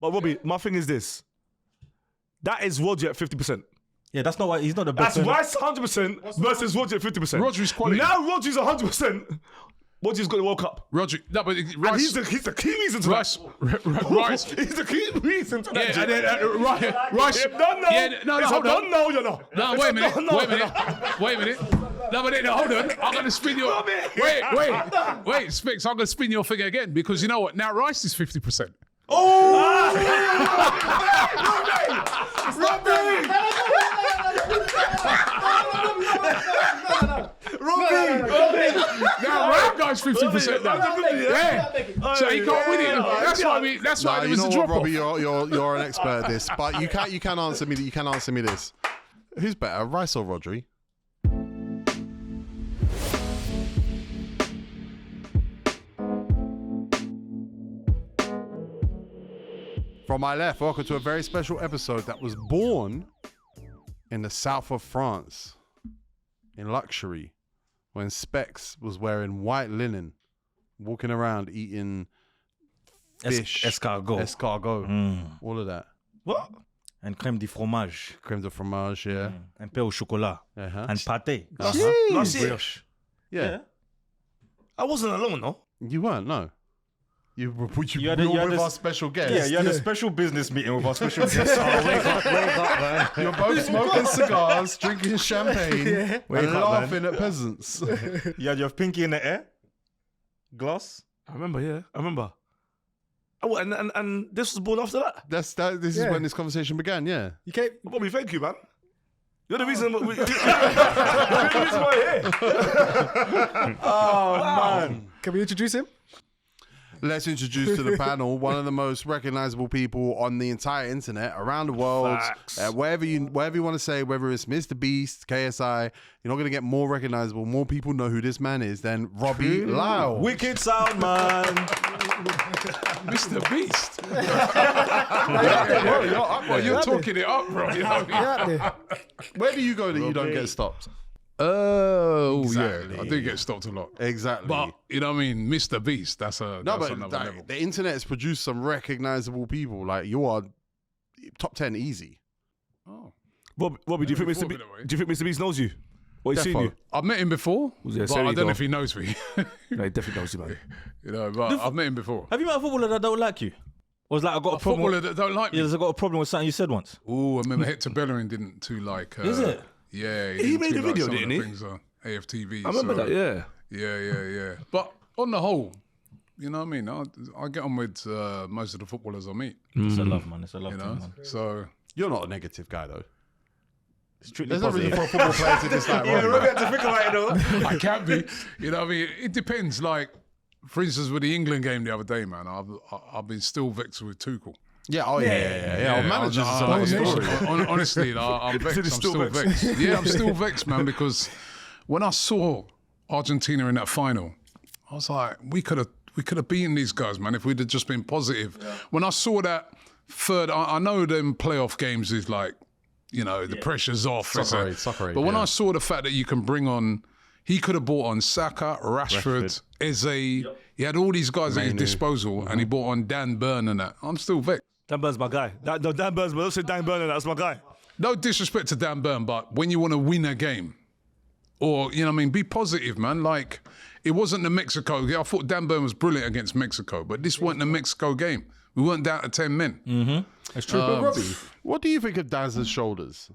But Robbie, my thing is this. That is Rodri at 50%. Yeah, that's not why he's not the best. That's Rice 100% versus Rodri at 50%. Rodri's quality. Now Rodri's 100%. Rodri's got the World Cup. Rodri, no, but And Rice, he's the key reason to Rice, that. Rice. He's the key reason to that. Yeah, and then Rice. No, Yeah, no, hold on. No, you know. No, wait a minute. Wait a minute. No, but then, hold on. I'm going to spin your... Wait, Spix, I'm going to spin your figure again because you know what? Now Rice is 50%. Now Rap guy's 50% now. Yeah. So he can't win it. That's why there was a drop off. Robbie, you're an expert at this, but you can answer me. You can answer me this. Who's better, Rice or Rodri? From my left, welcome to a very special episode that was born in the south of France, in luxury, when Specs was wearing white linen, walking around eating fish, escargot, all of that. What? And crème de fromage. Crème de fromage, yeah. And pain au chocolat. And pâté. Last year. Yeah. I wasn't alone, no? You weren't, no. You were with this- our special guest. Yeah, you had a special business meeting with our special guest. Wake up, man. You're both smoking cigars, drinking champagne, and Wake up, laughing at peasants. You had your pinky in the air? Glass? I remember. Oh, and this was born after that. This is when this conversation began, yeah. You can't. Bobby, thank you, man. You're the reason. You're the reason why we're here. Man. Can we introduce him? Let's introduce to the panel one of the most recognizable people on the entire internet, around the world, wherever you want to say, whether it's Mr. Beast, KSI, you're not going to get more recognizable, more people know who this man is than Robbie Lyle. Wicked sound, man. Mr. Beast. You're talking it up, bro. You know what I mean? Where do you go that you don't get stopped? Yeah, I do get stopped a lot. Exactly. But, you know what I mean? Mr. Beast, that's another level. The internet has produced some recognizable people. Like, you are top 10 easy. Oh. Robbie, do you think Mr. Beast knows you? What he's seen you? I've met him before, but I don't know if he knows me. No, he definitely knows you, man. You know, but I've met him before. Have you met a footballer that don't like you? Or was like, I got a problem footballer that don't like me? Yeah, I got a problem with something you said once. Oh, I remember Hector Bellerin didn't too like... Is it? Yeah. He made a video, didn't he? Things on AFTV. I remember that, yeah. Yeah. But on the whole, you know what I mean? I get on with most of the footballers I meet. It's a love, man. It's a love, man. So... You're not a negative guy, though. Strictly There's no reason for a football player to dislike Robbie. Robbie had to think about it, though. I can't be. You know what I mean? It depends. Like, for instance, with the England game the other day, man, I've been still vexed with Tuchel. Yeah, Our managers is another story. Honestly, I'm vexed. I'm still vexed. Yeah, I'm still vexed, man, because when I saw Argentina in that final, I was like, we could have beaten these guys, man, if we'd have just been positive. Yeah. When I saw that third, I know them playoff games is like, you know, the pressure's off. Soccer, but when I saw the fact that you can bring on, he could have brought on Saka, Rashford. Eze. Yep. He had all these guys at his disposal, and he brought on Dan Burn and that. I'm still vexed. Dan Burn's my guy. Dan Burn's, but don't say Dan Burn, that's my guy. No disrespect to Dan Burn, but when you want to win a game, or, you know what I mean, be positive, man. Like, it wasn't the Mexico. I thought Dan Burn was brilliant against Mexico, but this wasn't the Mexico game. We weren't down to 10 men. Mm-hmm. That's true. But Robbie, what do you think of Dazza's shoulders?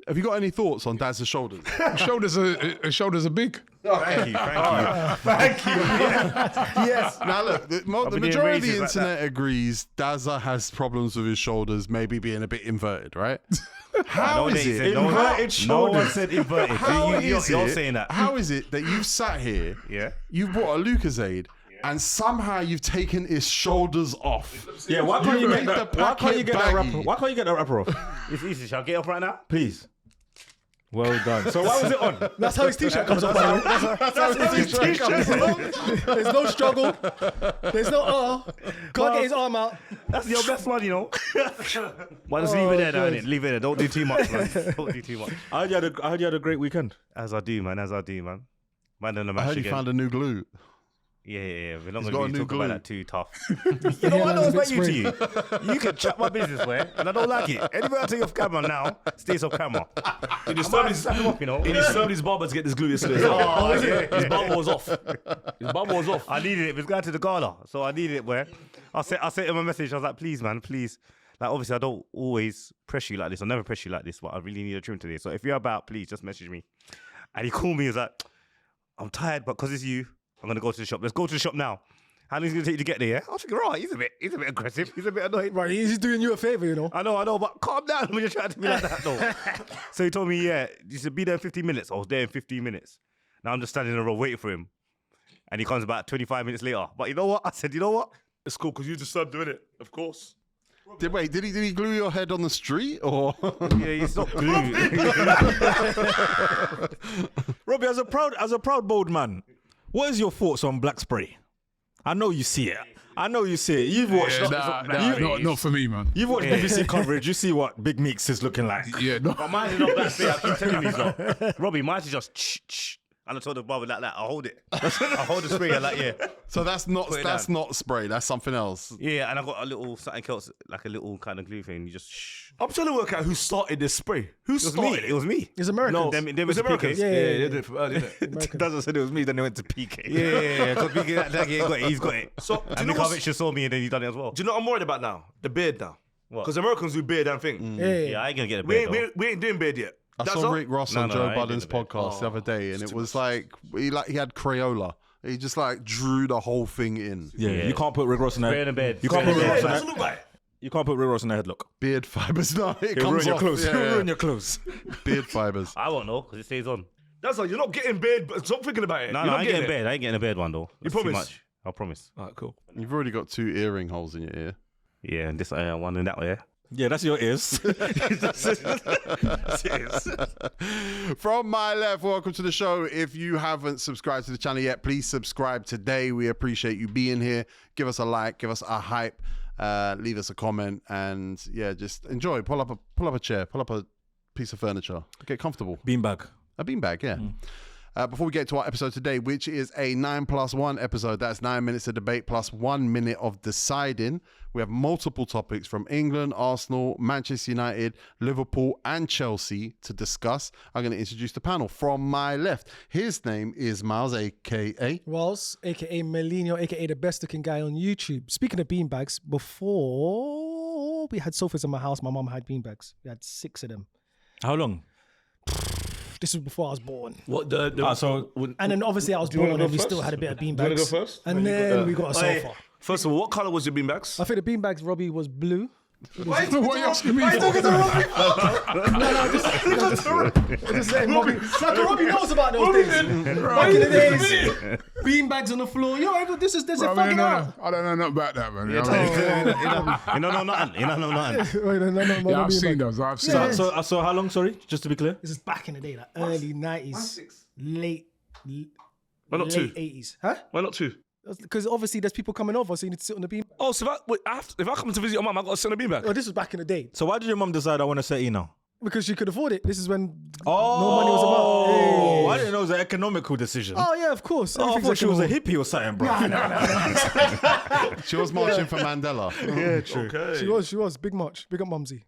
Have you got any thoughts on Dazza's shoulders? Shoulders are big. Thank you. Thank you. Yes. Now look, the majority of the internet agrees Dazza has problems with his shoulders, maybe being a bit inverted, right? How is it? Inverted shoulders. No one said inverted. You're saying that. How is it that you've sat here, you've brought a Lucozade, and somehow you've taken his shoulders off? Yeah, why can't you get that rapper off? It's easy. Shall I get up right now? Please. Well done. So why was it on? That's how his t-shirt comes off. That's how his t-shirt comes off. There's no struggle. There's no can't get his arm out. That's your best one, you know. Well, just leave it there, darling. Leave it there. Don't do too much, man. Don't do too much. I heard you had a great weekend. As I do, man. Man in the match I heard you found a new glue. Yeah. We're not He's going got a to new talk glue. about that too tough. You know what I know about you to you? Spray. You can chat my business, where, and I don't like it. Anybody I take off camera now, stays off camera. He just I might slap him up, you know. He disturbed his barber to get this glue yesterday. His barber was off. His barber was off. I needed it. It was going to the gala, so I needed it. Where I sent him a message. I was like, please, man, please. Like, obviously, I don't always press you like this. I never press you like this, but I really need a trim today. So if you're about, please just message me. And he called me. He was like, I'm tired, but because it's you, I'm gonna go to the shop. Let's go to the shop now. How long is it gonna take you to get there? Yeah? I was thinking, right, he's a bit aggressive. He's a bit annoyed. Right, he's doing you a favor, you know. I know, but calm down when you're trying to be like that, though. So he told me, yeah, you should be there in 15 minutes. I was there in 15 minutes. Now I'm just standing in a row waiting for him. And he comes about 25 minutes later. But you know what? I said, you know what? It's cool because you disturbed doing it, of course. Did he glue your head on the street or? Yeah, it's not glue. Robbie, as a proud bold man, what is your thoughts on black spray? I know you see it. You've watched. Not for me, man. You've watched BBC coverage. You see what Big Meeks is looking like. Yeah, no. But mine is not black spray. I keep telling you so. Robbie, mine is just shh. And I told the brother like that. I hold it. I hold the spray. Like, yeah. So that's not Put it not spray. That's something else. Yeah, and I got a little something else, like a little kind of glue thing. You just shh. I'm trying to work out who started this spray. Who started It was me. It's American. No, Them it was was Americans. PK. Yeah, Yeah. they did it from early, didn't it? Dazza said it was me. Then they went to PK. Yeah. Because PK, that guy got it. He's got it. So, do you And know the what's- Kovic just saw me and then he done it as well. Do you know what I'm worried about now? The beard now. What? Because Americans do beard and thing. Yeah, I ain't gonna get a We beard ain't, we ain't doing beard yet. I That's saw all? Rick Ross No, on no, Joe I ain't Budden's doing the podcast the other day, and it was like he had Crayola. He just like drew the whole thing in. Yeah, you can't put Rick Ross in Spray in that. the bed. You can't Spray put in the Rick bed. Ross What's in it that. look like? You can't put Rick Ross in that headlock. Beard fibers. No, it He'll comes ruin your off. clothes. Yeah, He'll yeah. ruin your clothes. Beard fibers. I won't know because it stays on. That's like, you're not getting beard, but stop thinking about it. No, You're I not ain't getting a it. bed. I ain't getting a bed one though. That's too promise? much. I promise. Alright, cool. You've already got 2 earring holes in your ear. Yeah, and this one and that way. Yeah. Yeah, that's your ears. From my left, welcome to the show. If you haven't subscribed to the channel yet, please subscribe today. We appreciate you being here. Give us a like, give us a hype, leave us a comment, and yeah, just enjoy. Pull up a chair, pull up a piece of furniture, get comfortable. Beanbag. A beanbag, yeah. Before we get to our episode today, which is a 9+1 episode, that's 9 minutes of debate plus 1 minute of deciding. We have multiple topics from England, Arsenal, Manchester United, Liverpool, and Chelsea to discuss. I'm going to introduce the panel. From my left, his name is Miles, aka Wells, aka Melino, aka the best looking guy on YouTube. Speaking of beanbags, before we had sofas in my house, my mum had beanbags. We had 6 of them. How long? This was before I was born. What And then obviously I was Do you wanna born go and we first? still had a bit of Do you wanna beanbags. go first? And then we got a sofa. First of all, what colour was your beanbags? I think the beanbags, Robbie, was blue. What are you asking me for? Just saying, Robbie. Like, Robbie knows about those things. Back in the days, beanbags on the floor. Yo, there's a fucking out. I don't know nothing about that, man. You know nothing. Yeah, I've seen those. I've seen those. So how long? Sorry, just to be clear. This is back in the day, like early 90s, late Why not 2? 80s. Huh? Why not 2? Because obviously there's people coming over, so you need to sit on the bean. Oh, so if I come to visit your mum, I got to send a beanbag. Oh, this was back in the day. So why did your mum decide I want to settle now? Because she could afford it. This is when no money was about. Hey. I didn't know it was an economical decision. Oh, yeah, of course. I Everything's thought she was a economical. hippie or something, bro. she was marching for Mandela. Yeah, true. Okay. She was. Big much. Big up, Mumsy.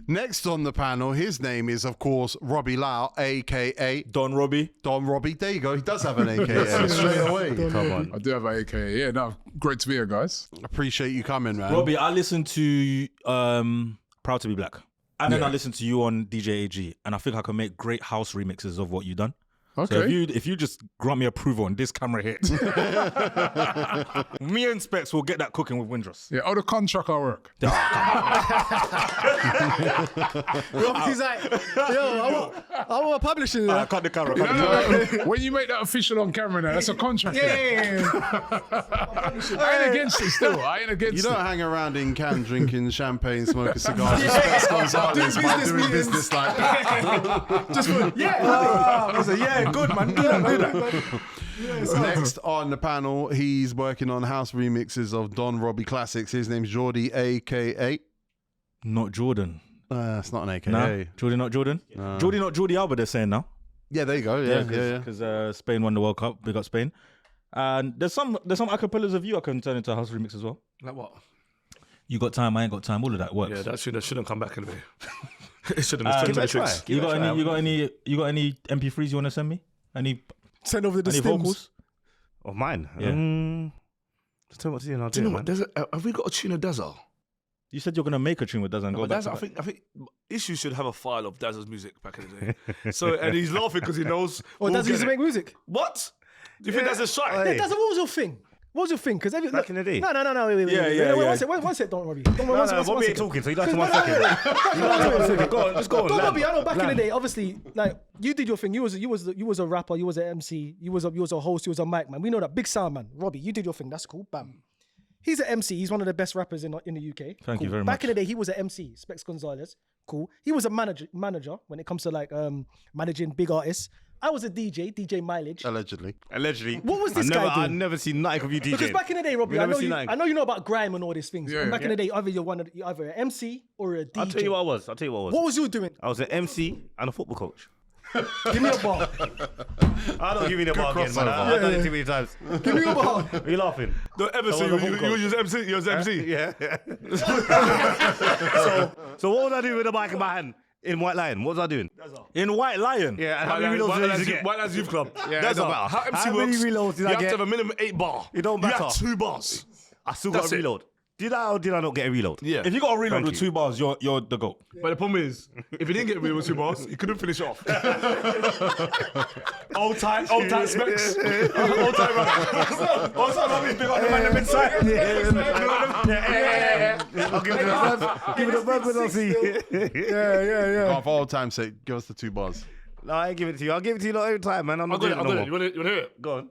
Next on the panel, his name is, of course, Robbie Lyle, aka Don Robbie. Don Robbie. There you go. He does have an aka straight away. Come on. I do have an AKA. Yeah, no, great to be here, guys. Appreciate you coming, man. Robbie, I listened to Proud to Be Black. And then I listened to you on DJ AG. And I think I can make great house remixes of what you've done. Okay. So if you just grant me approval on this camera hit, me and Specs will get that cooking with Windrush. Yeah, the contract I work. Robbie's like, yo, I want publishing that. Cut the camera. When you make that official on camera now, that's a contract. Yeah. I ain't against it still. I ain't against You it. don't hang around in Cannes drinking champagne, smoking cigars, with Specs Gonzalez by doing business like that. Just for, yeah. I said, yeah, good man. Do that. Next on the panel, he's working on house remixes of Don Robbie classics. His name's Jordy, aka. Not Jordan. It's not an aka. Nah. Jordy, not Jordan. Jordy, not Jordy Alba. They're saying now. Yeah, there you go. Yeah. Because Spain won the World Cup. Big up Spain. And there's some acapellas of you I can turn into a house remix as well. Like what? You got time, I ain't got time. All of that works. Yeah, that shouldn't come back anyway. It shouldn't. Give it a try. You got any MP3s you want to send me? Any Send over the any stems. vocals? Of mine? Yeah. Just tell me what to do and I'll Do do you know it, what? man. Have we got a tune of Dazza? You said you're gonna make a tune with Dazza and go But back. Dazza, I think Issue should have a file of Dazza's music back in the day. So, and he's laughing because he knows. Or we'll does he get used to it. make music? What? Do you think that's a shot? Hey. Dazza, what was your thing? What was your thing? Because Back in the day. No, wait. Yeah, yeah, Wait, yeah. One sec, don't worry. No, Robbie ain't talking, so you like to 1 second. Go on, just go on. Don land. Robbie, I know back in the day, obviously, like you did your thing. You was a rapper, you was an MC, you was a host, you was a mic man. We know that. Big sound man. Robbie, you did your thing. That's cool. Bam. He's an MC. He's one of the best rappers in the UK. Thank you very Back much. in the day, he was an MC. Specs Gonzalez. Cool. He was a manager when it comes to like managing big artists. I was a DJ Mileage. Allegedly. Allegedly. What was this guy doing? I've never seen nothing of you DJing. Because back in the day, Robbie, We've I never know seen you. nothing. I know you know about grime and all these things. Yeah, and back yeah. in the day, either you're either an MC or a DJ. I'll tell you what I was. What was you doing? I was an MC and a football coach. Give me a bar. I don't give you the bar again, man. crossover. I've done it too many times. Give me a bar. Are you laughing? Don't ever So say I was a you vocal. was just MC. You was MC. Yeah. So what was I doing with the mic in my hand in White Lion? What was I doing? In White Lion. Yeah. And how many reloads did I get? White Lads Youth Club. Yeah, That's it don't how matter. MC How works. many reloads did you I have get? to have a minimum 8 bar. It don't You matter. have 2 bars. I still got That's a it. reload. Did I or did I not get a reload? Yeah. If you got a reload Thank with you. 2 bars, you're the GOAT. But the problem is, if he didn't get away with 2 bars, he couldn't finish off. Old time specs. Old time runner. Old time runner. Big on the man inside. I'll give it a buzz when I see it. Oh, for old time's sake, give us the 2 bars. No, I ain't give it to you. I'll give it to you lot every time, man. I'm not doing it no You more. want to hear it? Go on.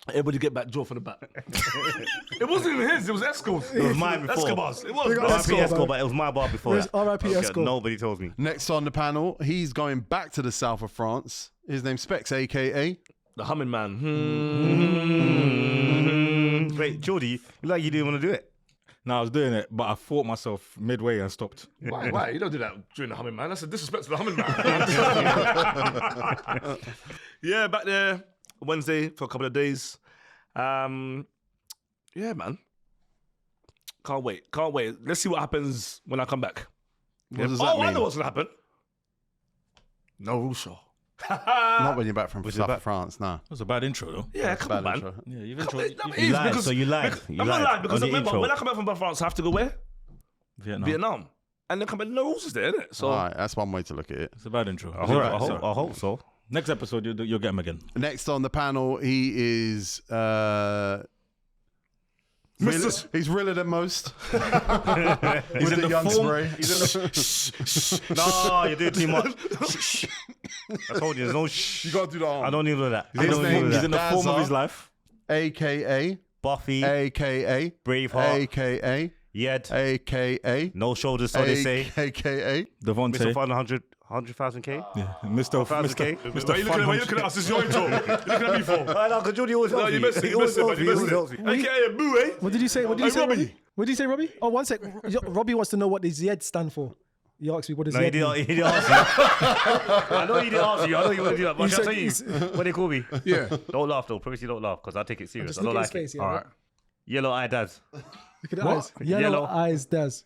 Everybody get back jaw for the back. It wasn't even his, it was Esco's. It was mine before. Escobar's. It was. Esco, R.I.P. Esco, man. but it was my bar before Yes, that. R.I.P. Esco. Nobody told me. Next on the panel, he's going back to the south of France. His name's Specs, aka. The humming man. Wait, Jordy, you like you didn't want to do it? No, I was doing it, but I fought myself midway and stopped. Why? You don't do that during the humming man. That's a disrespect to the humming man. Yeah, back there Wednesday for a couple of days. Yeah, man. Can't wait. Let's see what happens when I come back. What does Oh, that I mean? know what's gonna happen. No Russo. Not when you're back from south back? of France, no. That was a bad intro, though. Yeah, come on, Bad man. intro. Yeah, you've Come introed on, You lied, so you lied. You I'm not lied lying because on the remember intro. when I come back from France, I have to go where? Vietnam. Vietnam. And then come back. No rules is there, innit? So All right, that's one way to look at it. It's a bad intro. I hope so. Next episode, you'll get him again. Next on the panel, he is. He's realer than most. He's With in the the young form. spray. No, you're doing too much. I told you, there's no shh. You got to do that. I don't need all of that. I His don't need all name of He's that. in the form of Dazza. his life. AKA. Buffy, AKA. Braveheart, AKA. Yed, AKA. no shoulders, so they say. AKA. Devontae. Mr. Fun 100,000K. Yeah. Mr. 1,000K. Why you looking at us? It's your intro. You're looking at me for. I know, because Jordy always No, helps you me. missed it. He You always missed it, helps man. me. You He missed always it. helps me. AKA Boo, eh? What did you say? What did you Hey, say, Robbie. Robbie? What did you say, Robbie? Oh, one sec. Robbie wants to know what the Z stand for. He asked me what does No, Z he mean. didn't ask you. I know he didn't ask you. I know you want to do that. But He I'll said- tell you what they call me. Yeah. Don't laugh though. Promise you don't laugh because I take it serious. Just I don't look at his like face, it. yeah. All right. Yellow eye dads. Look at the eyes. Yellow Yellow. eyes, Daz.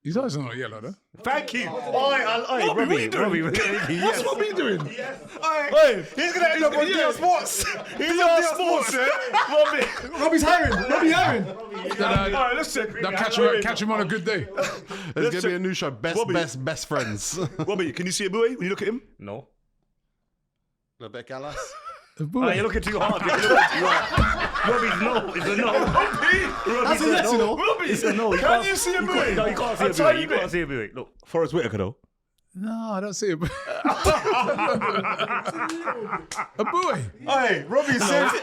His eyes are not yellow, though. Thank you. Oi, Robbie, what are you doing? Robbie. What's Robbie doing? Hey, he's gonna end up on DL Sports. He's on DL Sports, Robbie. Robbie's hiring. Robbie hiring. All right, let's check. Now catch him on a good day. There's going to be a new show. Robbie. Best friends. Robbie, can you see a Boo when you look at him? No. Rebecca Alas. You're looking too hard. You're looking too hard. Robbie's no. It's a no. That's a yes, you know. Robbie, It's a no. can you see a Boo? No, you can't see a Boo. You can't see a Boo. Look. Forrest Whitaker, though. No, I don't see him. A boy. Hey, Robbie saved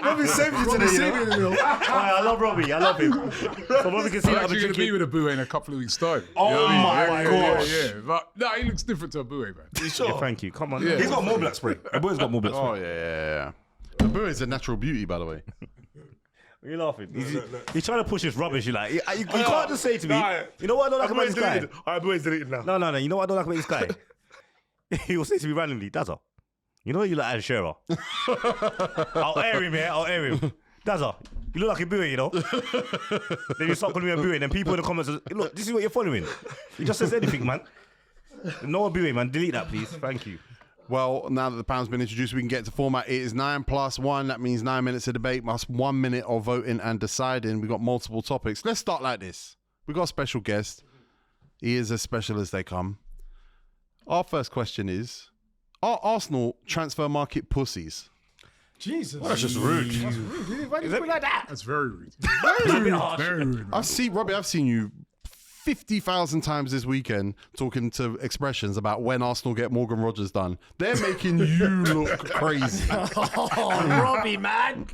you today. I love Robbie. I love him. So Robbie can see I'm that I'm actually going to be drinking. with a boy in a couple of weeks' time. Oh You know what I my mean? gosh. Yeah. But no, he looks different to a boy, man. Yeah, thank you. Come on. Yeah. He's got more black spray. A boy's got more black spray. Oh, yeah. Abu is a natural beauty, by the way. You're laughing. He's trying to push his rubbish. You like. You can't just say to me. You know what I don't like about this guy? All right, Boo is deleted now. No. You know what I don't like about this guy? He will say to me randomly, Dazza, you know you like Ed Shearer. I'll air him here. Dazza, you look like a buoy, you know? Then you start calling me a buoy, and then people in the comments say, look, this is what you're following. He just says anything, man. No buoy, man. Delete that, please. Thank you. Well, now that the pound's been introduced, we can get to format. It is 9+1. That means 9 minutes of debate plus 1 minute of voting and deciding. We've got multiple topics. Let's start like this. We've got a special guest. He is as special as they come. Our first question is, are Arsenal transfer market pussies? Jesus. That's just rude. That's rude. Why do you put it like that? That's very rude. Very rude. I've seen you 50,000 times this weekend talking to expressions about when Arsenal get Morgan Rogers done. They're making you look crazy. Robbie, man.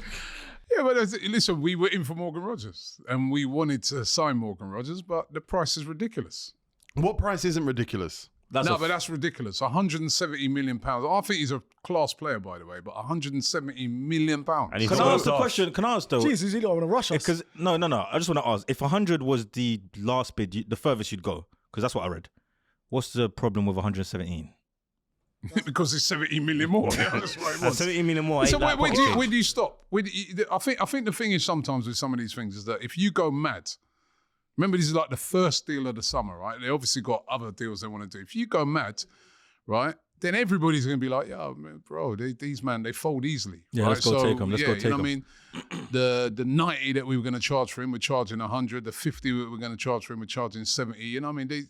Yeah, but listen, we were in for Morgan Rogers and we wanted to sign Morgan Rogers, but the price is ridiculous. What price isn't ridiculous? But that's ridiculous. 170 million pounds. I think he's a class player, by the way, but 170 million pounds. And he's Can not I ask the class. question? Can I ask though? Jesus, you don't want to rush us. Because no. I just want to ask: if 100 was the last bid, the furthest you'd go, because that's what I read. What's the problem with 117? Because it's 70 million more. Yeah, that's what it was. 70 million more. So ain't where that do you stop? I think the thing is sometimes with some of these things is that if you go mad, remember this is like the first deal of the summer, right? They obviously got other deals they want to do. If you go mad, right, then everybody's going to be like, yeah, bro, these man, they fold easily. Yeah, right? let's go take them. Let's go take you know them. what I mean? The 90 that we were going to charge for him, we're charging 100. The 50 we were going to charge for him, we're charging 70. You know what I mean?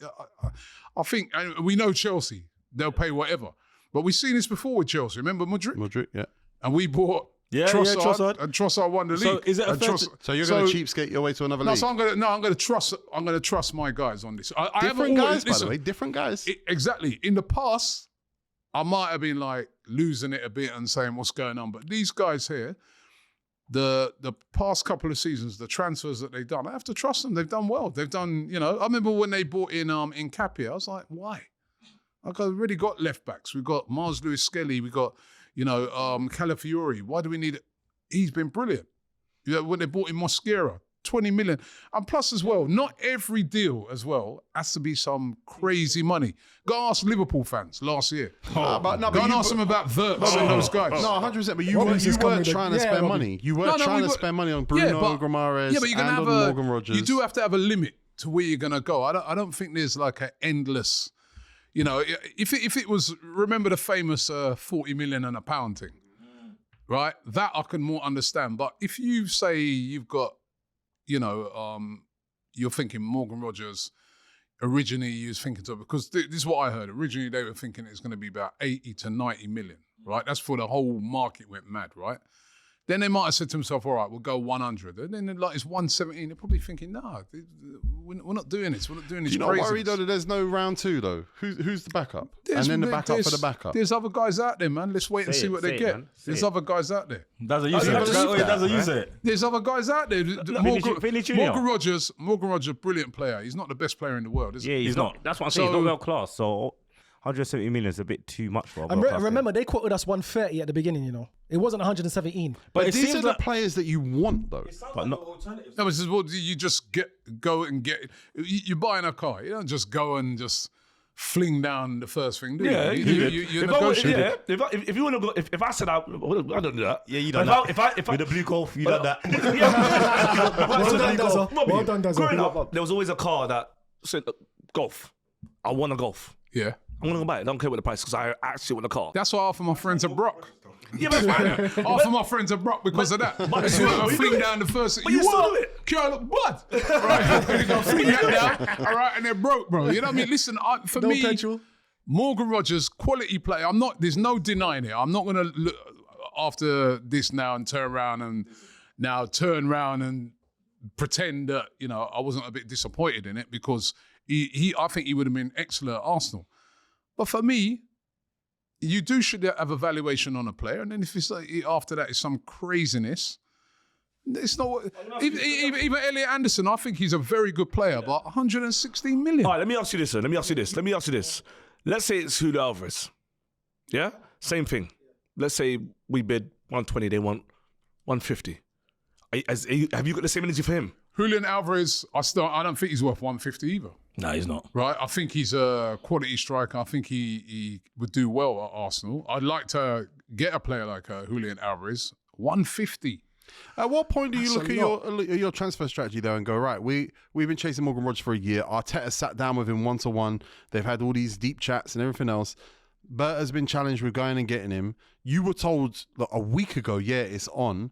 I think, and we know Chelsea, they'll pay whatever. But we've seen this before with Chelsea. Remember Madrid? Yeah. And we bought Trossard, and Trossard won the league. So is it a And fair So you're going to cheapskate your way to another league? So I'm going to trust my guys on this. I haven't Different always, guys, by listen, the way. Different guys. Exactly. In the past, I might have been like losing it a bit and saying what's going on. But these guys here, the past couple of seasons, the transfers that they've done, I have to trust them. They've done well. They've done, I remember when they bought in Capia, I was like, why? I've already got left backs. We've got Mars Lewis Skelly. We got, Calafiori. Why do we need it? He's been brilliant. When they bought in Mosquera, 20 million. And plus as well, not every deal as well has to be some crazy money. Go ask Liverpool fans last year. Go and ask them about Wirtz and those guys. No, 100%. But you Robbie's just weren't coming trying to- to yeah, spend Robbie. money. You weren't trying to spend money on Bruno Guimaraes Yeah, but you're gonna and have on Morgan Rogers. You do have to have a limit to where you're going to go. I don't think there's like an endless... if it was, remember the famous 40 million and a pound thing, right? That I can more understand. But if you say you've got, you're thinking Morgan Rogers, originally you was thinking because this is what I heard. Originally they were thinking it's going to be about 80 to 90 million, right? That's for the whole market went mad, right? Then they might have said to themselves, all right, we'll go 100. And then it's 117. They're probably thinking, no, we're not doing this. We're not doing this. You're not worried though that there's no round two though? Who's the backup? And then the backup for the backup. There's other guys out there, man. Let's wait and see what they get. There's other guys out there. Dazza, you say it. There's other guys out there. Morgan Morgan Rogers, brilliant player. He's not the best player in the world, is he? Yeah, he's not. That's what I'm saying. He's not world class. So 170 million is a bit too much for a world class remember, they quoted us 130 at the beginning, It wasn't 117. But it these seems are the like players that you want though. But not. No, but you just go and get. You're buying a car. You don't just go and just fling down the first thing, do you? Yeah, you negotiate. If you want to go, if I said I don't do that. Yeah, you done But that. If I With the blue golf, you done that. Well done, Dazza. Well done, Dazza. Growing up, there was always a car that said golf. I want a golf. Yeah. I'm gonna go buy it. I don't care what the price because I actually want a car. That's why half of my friends are Brock. Yeah, but it's fine. Half of my friends are Brock because of that. but That's you- why I but you fling do it. down the first. But you still do it. Look, bud. Right, you go fling that down. All right, and they're broke, bro. You know what I mean? Listen, for No me, petrol. Morgan Rogers, quality player. There's no denying it. I'm not gonna look after this now and turn around and pretend that I wasn't a bit disappointed in it because I think he would have been excellent at Arsenal. But for me, you should have a valuation on a player, and then if it's like after that is some craziness, it's not. Even Elliot Anderson, I think he's a very good player, but 116 million. All right, let me ask you this. Let's say it's Julio Alvarez. Yeah? Same thing. Let's say we bid 120, they want 150. Have you got the same energy for him? Julian Alvarez, I don't think he's worth 150 either. No, he's not. Right? I think he's a quality striker. I think he would do well at Arsenal. I'd like to get a player like Julian Alvarez. 150. At what point do you That's look a at your transfer strategy though and go, right, we've been chasing Morgan Rogers for a year. Arteta sat down with him 1-to-1. They've had all these deep chats and everything else. Bert has been challenged with going and getting him. You were told a week ago, yeah, it's on.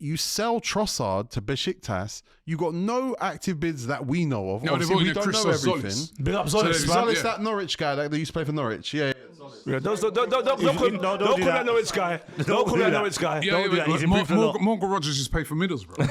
You sell Trossard to Besiktas. You got no active bids that we know of. No, Obviously, they've we got don't know Christos everything. Zolis. Big up Zolis, man. Zolis, Yeah. that Norwich guy that used to play for Norwich. Yeah. Yeah, don't call that Norwich guy. Don't call that Norwich guy. Yeah, Don't do that. He's improved a lot. Morgan Rogers is paid for Middlesbrough.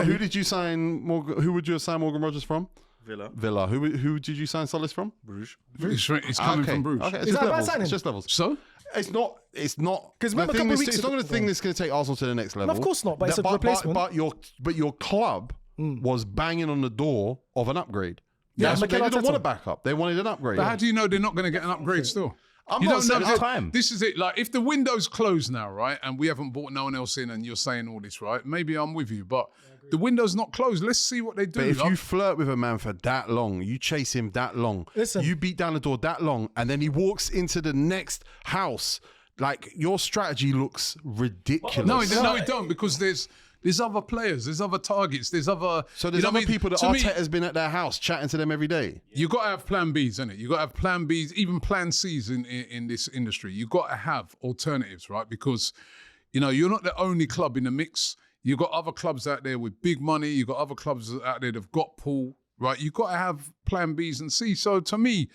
Who did you sign? Who would you have signed Morgan Rogers from? Villa. Who did you sign Solis from? Bruges. It's coming from Bruges. Okay, Is that a bad signing? It's just levels. So? It's not. 'Cause The remember a thing couple is, of weeks it's not ago- going to thing that's going to take Arsenal to the next level. of course not, but it's a But replacement. But your club was banging on the door of an upgrade. Yeah, That's what they Mikel didn't Arteta. want a backup. They wanted an upgrade. But how do you know they're not going to get an upgrade still? I'm You not don't saying know. it's time. This is it. Like, if the window's closed now, right, and we haven't brought no one else in, and you're saying all this, right? Maybe I'm with you, but the window's not closed. Let's see what they do. But if you flirt with a man for that long, you chase him that long, Listen. you beat down the door that long, and then he walks into the next house, like your strategy looks ridiculous. no, it don't, because there's other players, there's other targets, there's other. So there's you know other what I mean? people that To me, Arteta's been at their house chatting to them every day. you got to have plan Bs, innit? You got to have plan Bs, even plan Cs in this industry. You got to have alternatives, right? Because, you're not the only club in the mix. You got other clubs out there with big money. You got other clubs out there that've got pull, right? You got to have plan Bs and Cs. So to me,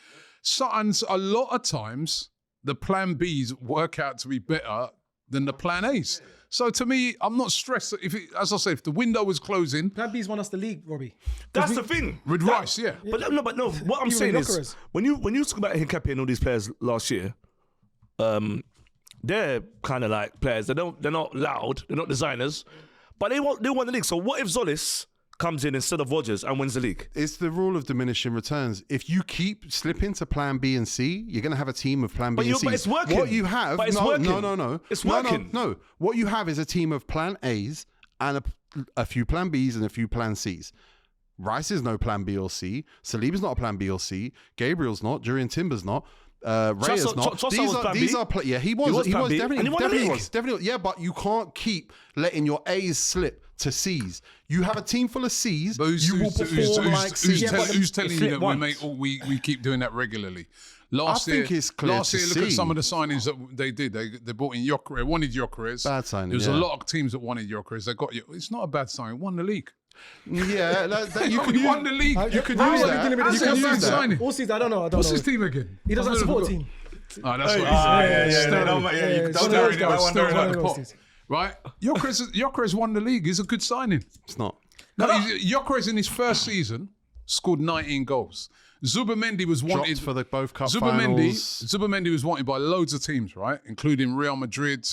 a lot of times the plan Bs work out to be better than the plan As. So to me, I'm not stressed. As I said, if the window was closing, Plan B's won us the league, Robbie. That's the thing. with Rice, yeah. But no. What I'm Even saying is, Llokeres. when you talk about Hincapié and all these players last year, they're kind of like players. They're not loud. They're not designers, but they won the league. So what if Zolis comes in instead of Rodgers and wins the league? It's the rule of diminishing returns. If you keep slipping to plan B and C, you're going to have a team of plan B and C. But it's working. What you have, But it's no, working. no. It's No, working. No. What you have is a team of plan A's and a few plan B's and a few plan C's. Rice is no plan B or C. Saliba's not a plan B or C. Gabriel's not. Jurian Timber's not. Raya's not. Trossard was plan B. Yeah, he was plan B, definitely. and he won the Definitely league. was. Definitely. Yeah, but you can't keep letting your A's slip to C's. You have a team full of C's. But You will perform like C's. who's telling you slipped that once. we keep doing that regularly? Last I year, think it's clear last to year, look at see. some of the signings that they did. They brought in Gyökeres, wanted Gyökeres. Bad signing, There was a yeah. lot of teams that wanted Gyökeres. They got you. It's not a bad sign. Won the league. Yeah, you can We won the league. You can How use are we that. dealing with How's this? it a can bad use that. signing? All season, I don't know. What's his team again? He doesn't have a support team. Oh, that's what Sterling. Right? Gyökeres won the league. He's a good signing. It's not. No, Gyökeres in his first season scored 19 goals. Zubimendi was wanted Dropped for the both cup finals. Zubimendi was wanted by loads of teams, right? Including Real Madrid.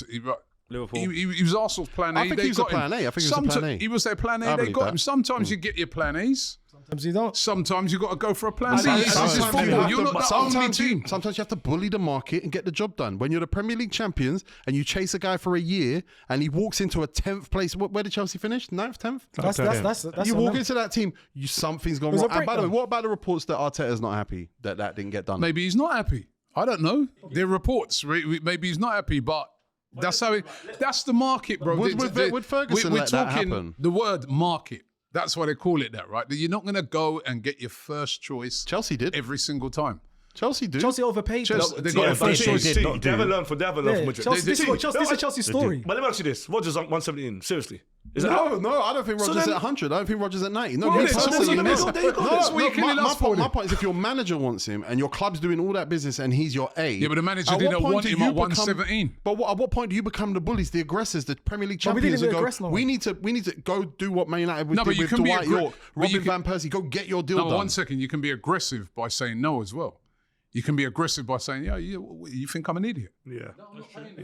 Liverpool. He was Arsenal's plan A. I think They he was a got him. plan A. I think he was a plan A. He was their plan A. I They believe got that. him. Sometimes you get your plan A's. Sometimes you don't. Sometimes you got to go for a plan B. Sometimes This is you football. have You're to- not the only sometimes team. Sometimes you have to bully the market and get the job done. When you're the Premier League champions and you chase a guy for a year and he walks into a 10th place, where did Chelsea finish? 9th, 10th? That's You on walk them. into that team, something's gone There's wrong. a And by the way, breakdown. what about the reports that Arteta's not happy that didn't get done? Maybe he's not happy. I don't know. There are reports. Maybe he's not happy, but that's how that's the market, bro. Would Ferguson we're let that talking happen? the word market. That's why they call it that, right? That you're not going to go and get your first choice Chelsea did. every single time. Chelsea do. Chelsea overpaid. Chelsea- they them. got Yeah, a first they choice. did not They do. haven't learned from Yeah, Madrid. Chelsea, this is Chelsea's story. But let me ask you this: Rodgers on 117. Seriously, is that No, I don't think So Rodgers then- at 100. I don't think Rodgers at 90. No, Well, you then, so personally- there you go, there you go. That's what you're killing us for my then. point is if your manager wants him and your club's doing all that business and he's your A. Yeah, but the manager at didn't what point want do him you at 117. But at what point do you become the bullies, the aggressors, the Premier League But we champions didn't and go, aggress no one. we need to go do what Man United No, did but you with can be Dwight York, but you Robin can- Van Persie. Go get your deal No, but done. 1 second. You can be aggressive by saying no as well. You can be aggressive by saying, yeah, you think I'm an idiot. Yeah,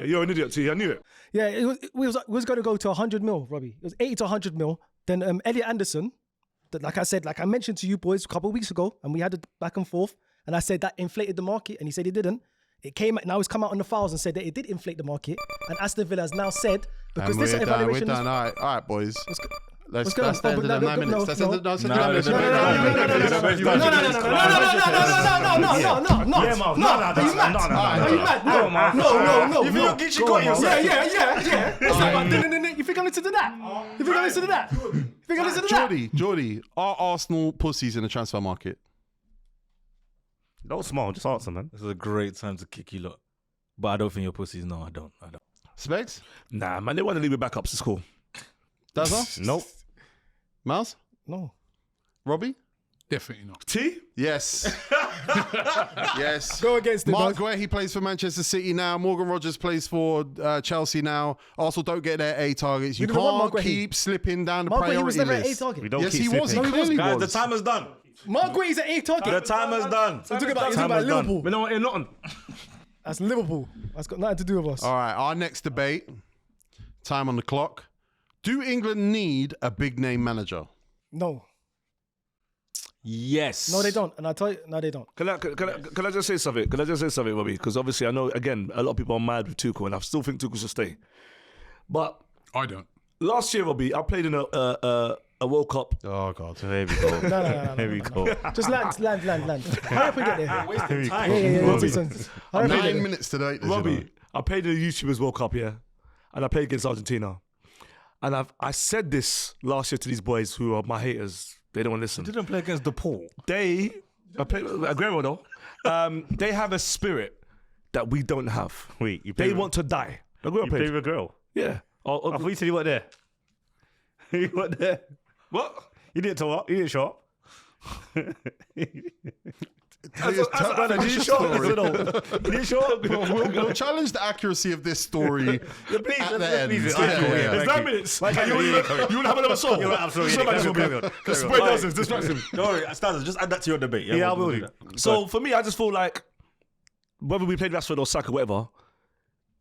you're an idiot too. I knew it. Yeah, it was going to go to 100 mil, Robbie. It was 80 to 100 mil. Then Elliot Anderson, like I mentioned to you boys a couple of weeks ago, and we had it back and forth, and I said that inflated the market, and he said it didn't. Now it's come out on the files and said that it did inflate the market, and Aston Villa has now said, because And this we're evaluation done. All right, boys. That's going on? the end of the 9 minutes. No, That's no. the end of the 9 No, minutes. no, no, You think you're Geechee got yourself? Yeah. You think I listen to that? You think I listen to that? You think I listen to that? Jordy, are Arsenal pussies in the transfer market? Don't smile, just answer, man. This is a great time to kick you lot. But I don't think you're pussies. No, I don't. Specs? Nah, man, they want to leave with backups. It's cool. Dazza? Nope. Miles? No. Robbie? Definitely not. T? Yes. Yes. Go against it, Mark bud. Guehi, he plays for Manchester City now. Morgan Rogers plays for Chelsea now. Arsenal don't get their A targets. You We don't want can't Mark Guehi. keep slipping down the Mark Guehi priority was never an A list. target. We don't Yes, keep he was. He slipping. clearly Guys, the was. time is done. Mark Guehi's an A target. The time is done. He's talking about Time is done. Liverpool. We don't want to hear nothing. That's Liverpool. That's got nothing to do with us. All right, our next debate. Time on the clock. Do England need a big name manager? No. Yes. No, they don't. And I tell you, no, they don't. Can I just say something? Can I just say something, Robbie? Because obviously I know, again, a lot of people are mad with Tuchel, and I still think Tuchel should stay. But I don't. last year, Robbie, I played in a World Cup. Oh, God. Here we go. No. Here we go. Just land. Hurry up and get there. Here we go. Yeah. Hurry up and get 9 there. minutes to date. Robbie, I played in the YouTubers World Cup, yeah, and I played against Argentina. And I said this last year to these boys who are my haters. They don't want to listen. You didn't play against DePaul. I played with Aguero though. They have a spirit that we don't have. Wait, you They played want to die. Aguero you played. played with a girl? Yeah. I thought you said you weren't there. You weren't there. What? You didn't show up. You didn't show up. Did you show up? You didn't show up. We'll challenge the accuracy of this story Please, at the let's end. leave it. Yeah, Okay, yeah, yeah. It's 9 minutes. You will have another song. You're right, absolutely. Just Carry on, carry on, the carry spray on. does this. Distract him. Don't worry, Stazza, just add that to your debate. Yeah, I we'll will do do. that. So for me, I just feel like whether we played Rashford or Saka, whatever,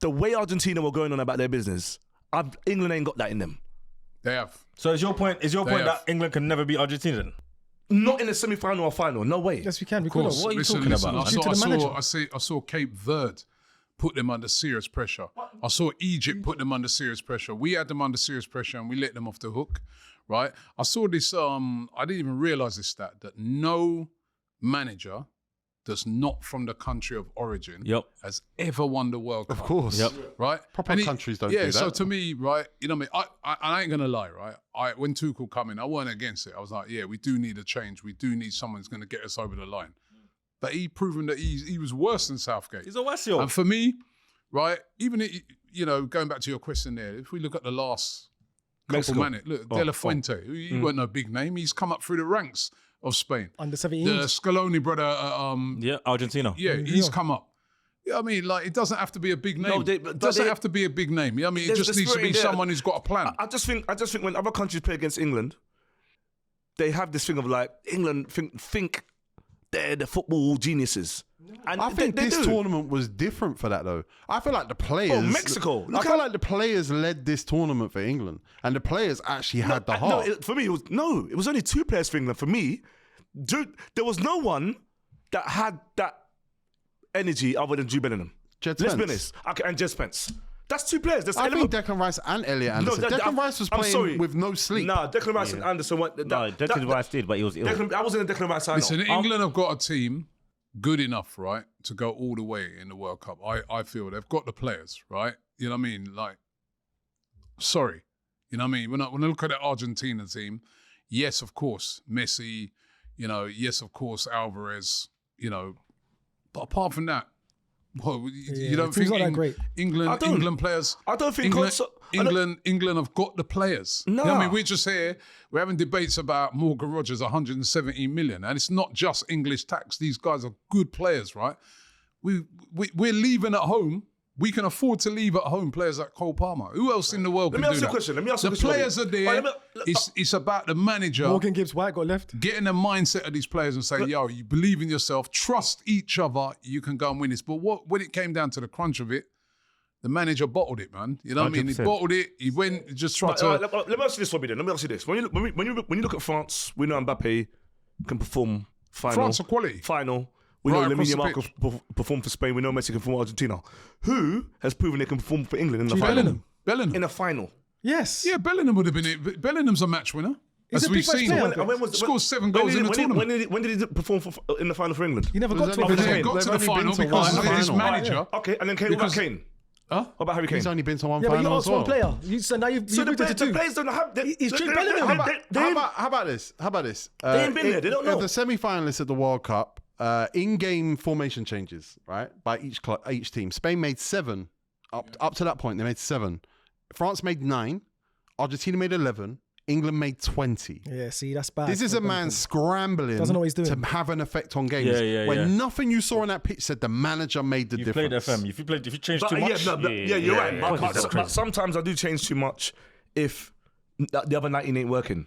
the way Argentina were going on about their business, England ain't got that in them. They have. So is your point They that have. England can never beat Argentina then? Not in a semi-final or final. No way. Yes, we can. We Of could course. have. What are you listen, talking about? Due to the manager. I saw Cape Verde put them under serious pressure. I saw Egypt put them under serious pressure. We had them under serious pressure and we let them off the hook, right? I saw this, I didn't even realize this stat, that no manager that's not from the country of origin has ever won the World Cup. Of course. Yep. Right? Proper countries don't do Yeah, that. so to me, right, you know what I mean? I ain't going to lie, right? When Tuchel come in, I weren't against it. I was like, yeah, we do need a change. We do need someone who's going to get us over the line. But he proven that he was worse than Southgate. He's a Wasio. And for me, right, even, going back to your question there, if we look at the last couple Mexico. minutes, look, De La Fuente, he wasn't no big name. He's come up through the ranks of Spain. Under The 17s. Scaloni brother, Yeah, Argentina. yeah, he's come up. Yeah, I mean, like, it doesn't have to be a big name. It doesn't have to be a big name. Yeah, I mean, it There's just the needs to spirit be there. someone who's got a plan. I just think when other countries play against England, they have this thing of like England think they're the football geniuses. And I think they this do. tournament was different for that, though. I feel like the players... Oh, Mexico. I Look feel how- like the players led this tournament for England. And the players actually had the heart. For me, it was only 2 players for England. For me, dude, there was no one that had that energy other than Jude Bellingham. Jed Let's be Spence. honest. Okay, and Jed Spence. That's 2 players. That's I think element- Declan Rice and Elliot Anderson. Declan Rice was I'm playing sorry. with no sleep. Nah, Declan Rice and Anderson went. No, Declan Rice did, but he was ill. I wasn't a Declan Rice sign. Listen, England have got a team good enough, right, to go all the way in the World Cup. I feel they've got the players, right? You know what I mean? Like, sorry. You know what I mean? When I look at the Argentina team, yes, of course, Messi, yes, of course, Alvarez, but apart from that, well, you don't the think team's not that great. England players? I don't think England have got the players. You know what I Nah. mean, we're just here, we're having debates about Morgan Rogers, 117 million, and it's not just English tax. These guys are good players, right? We're leaving at home. We can afford to leave at home players like Cole Palmer. Who else in the world Let can me do ask you that? a question. Let me ask you a The question, players are Robbie. there. Let me- It's about the manager Morgan Gibbs White got left. getting the mindset of these players and saying, yo, you believe in yourself, trust each other, you can go and win this. But when it came down to the crunch of it, the manager bottled it, man. You know what I mean? He 100%. bottled it. He went, he just tried to... Let me ask you this, Robbie. Then let me ask you this: when you look at France, we know Mbappe can perform final. France are quality. Final. We Right know across Lamine the Yamal pitch. can perform for Spain. We know Messi can perform for Argentina. Who has proven they can perform for England in the final? Bellingham. In a final. Yes. Yeah, Bellingham would have been it. But Bellingham's a match winner. He's As a we've big match seen, player. And when was- scores 7 goals in the tournament. When did he perform in the final for England? He never Was got to only- it. They Kane. got to the They've only final been to because one his final. manager. Okay, and then Kane. What about Because- Kane? Huh? What about Harry Kane? He's only been to one Yeah, but you final as asked one well. player. So now you've So the moved it to two. players don't have. He's Jude Bellingham. How about this? How about this? ain't been there, they don't know. The semi-finalists at the World Cup, in-game formation changes, right, by each team. Spain made 7. Up to that point, they made 7. France made 9. Argentina made 11. England made 20. Yeah, see, that's bad. This is a man scrambling Doesn't know what he's doing. to have an effect on games. Yeah, when yeah. nothing you saw on that pitch said the manager made the You difference. played FM. If you change But, too much, you're right. yeah. But sometimes I do change too much if the other 19 ain't working.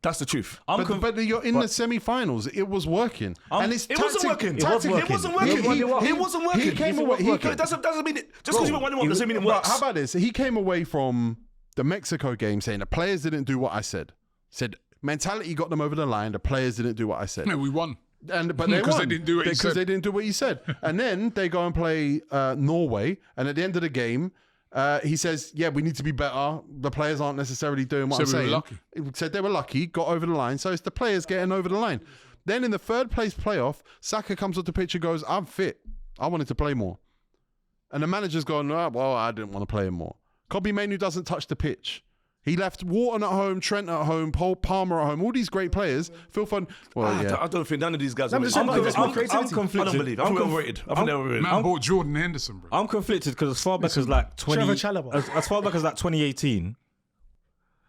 That's the truth. But you're in the semi-finals. It was working, and it's It wasn't working. It was working. It wasn't working. It wasn't working. He came away. It doesn't mean it. Just because you went 1-1 doesn't mean it But works. how about this? He came away from the Mexico game saying the players didn't do what I said. Said mentality got them over the line. The players didn't do what I said. Yeah, we won. But they Because won. they didn't do what he Because said. they didn't do what he said. And then they go and play Norway. And at the end of the game, he says, "Yeah, we need to be better. The players aren't necessarily doing what Said I'm we were saying." lucky. He said they were lucky, got over the line. So it's the players getting over the line. Then in the third place playoff, Saka comes off the pitch and goes, "I'm fit. I wanted to play more." And the manager's going, "Oh, well, I didn't want to play him more." Kobbie Mainoo doesn't touch the pitch. He left Wharton at home, Trent at home, Paul Palmer at home. All these great players. Phil Foden. Well, yeah. I don't think none of these guys. I'm are just really- saying, there's more I'm creativity. I don't conflicted. believe. I think they're overrated. I think they're overrated. Man bought Jordan Henderson, bro. I'm conflicted because as far back as like 20, Trevor Chalobah. as far back as like 2018,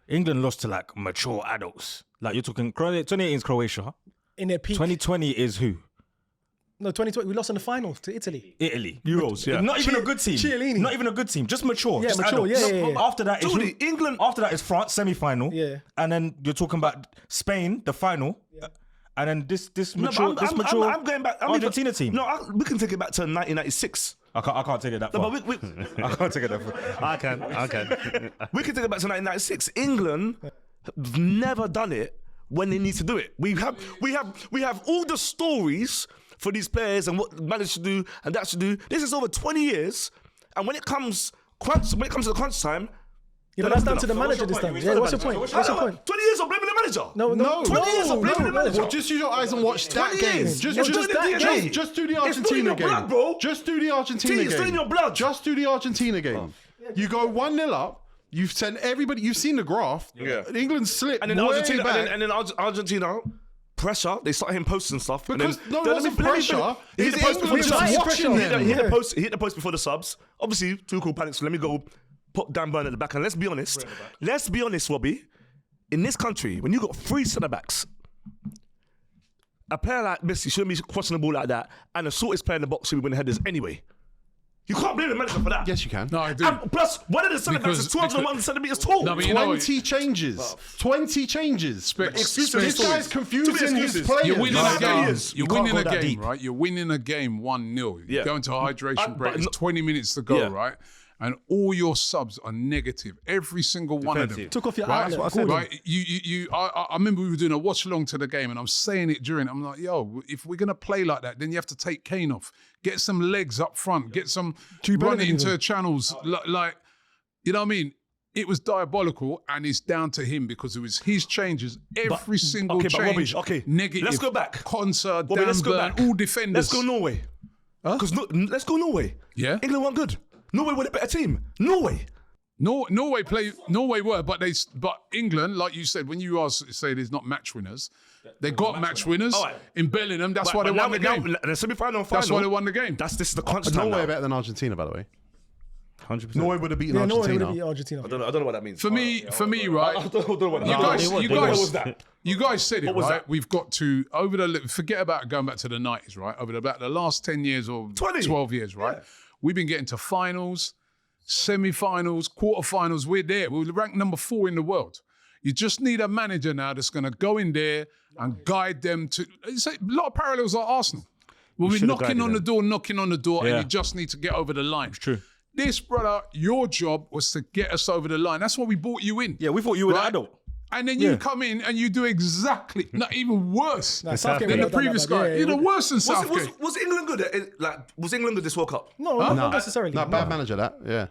England lost to like mature adults. Like you're talking 2018 is Croatia, In their peak. 2020 is who? No, 2020. We lost in the final to Italy. Italy. Euros, yeah. Not even a good team. Chiellini. Not even a good team. Just mature. Yeah, just mature. adults. Yeah, yeah, yeah. After that is Jordy, who? England. After that is France semi-final. Yeah. And then you're talking about Spain, the final. And then this No, mature, but this mature I'm going back. Argentina team. No, we can take it back to 1996. I can't take it that No, far. but we I can't take it that far. I can. we can take it back to 1996. England have never done it when they need to do it. We have all the stories for these players and what managed to do and that should do. This is over 20 years, and when it comes to the crunch time. Yeah, but that's down to the manager this time. Yeah, what's your point? What's your point? 20 years of blaming the manager. No, 20 years of blaming the manager. Well, just use your eyes and watch that 20 game. years. Just You're doing it in that DNA. game. Just do the It's still in Argentina your game. blood, bro. Just do the Argentina T, game. it's still in your blood. Just do the Argentina game. You go 1-0 up. You've sent everybody. You've seen the graph. Yeah. England slipped And then way Argentina, back. and then Argentina, pressure. They started hitting posts and stuff. Because and then, no, it wasn't pressure. He hit the It's post before the England subs. just watching them. He hit the post before the subs. Obviously, Tuchel panics. So let me go put Dan Burn at the back. And let's be honest, Robbie. In this country, when you got 3 centre backs, a player like Messi shouldn't be crossing the ball like that, and the shortest player in the box should be winning headers anyway. You can't blame the manager for that. Yes, you can. No, I do. And plus, one of the centre backs is 201 centimetres tall. No, but you know, 20 changes. 20 changes. Excuses. This guy's Too many confusing his excuses. players. You're winning No, a game. years. You're You can't winning go a that game, deep. right? You're winning a game 1-0. You Yeah. go into a hydration break. but It's no- 20 minutes to go, Yeah. right? And all your subs are negative. Every single one of them. Defensive. Took off your Right? outlet. That's what I said. Right? I remember we were doing a watch along to the game, and I'm saying it during. I'm like, yo, if we're gonna play like that, then you have to take Kane off, get some legs up front, get some run it into channels, like, you know what I mean? It was diabolical, and it's down to him because it was his changes. Every single okay, but Robbie, change, okay, negative. let's go back. Concert, Robbie, let's go Dan Burn, back. all defenders. Let's go Norway. Because let's go Norway. Yeah. England weren't good. Norway were the better team. Norway. Norway were, but England, like you said, when you say there's not match winners, they got match winners All right. in Bellingham. That's But- why they but won the now- game. The semi-final and final. That's why they won the game. This is the crunch time Norway now. better than Argentina, by the way. 100%. Norway would have beaten Yeah, no one Argentina. would beat Argentina. I don't know what that means. For me, right? I don't know what that You means. guys, you guys said it, was right? that? We've got to forget about going back to the 90s, right? About the last 10 years or 20. 12 years, right? We've been getting to finals, semi-finals, quarterfinals. We're there. We're ranked number 4 in the world. You just need a manager now that's going to go in there and guide them to. It's a lot of parallels like Arsenal. When we're should have knocking on guided the door, and Yeah. you just need to get over the line. It's true. This, brother, your job was to get us over the line. That's why we brought you in. Yeah, we thought you were the Right? adult. And then you come in and you do exactly, not even worse Nah, Southgate than the would've done previous that, guy. yeah, You're the worse than Was Southgate. England good at it? Was England good this World Cup? No, not necessarily. No, bad manager, that. Yeah.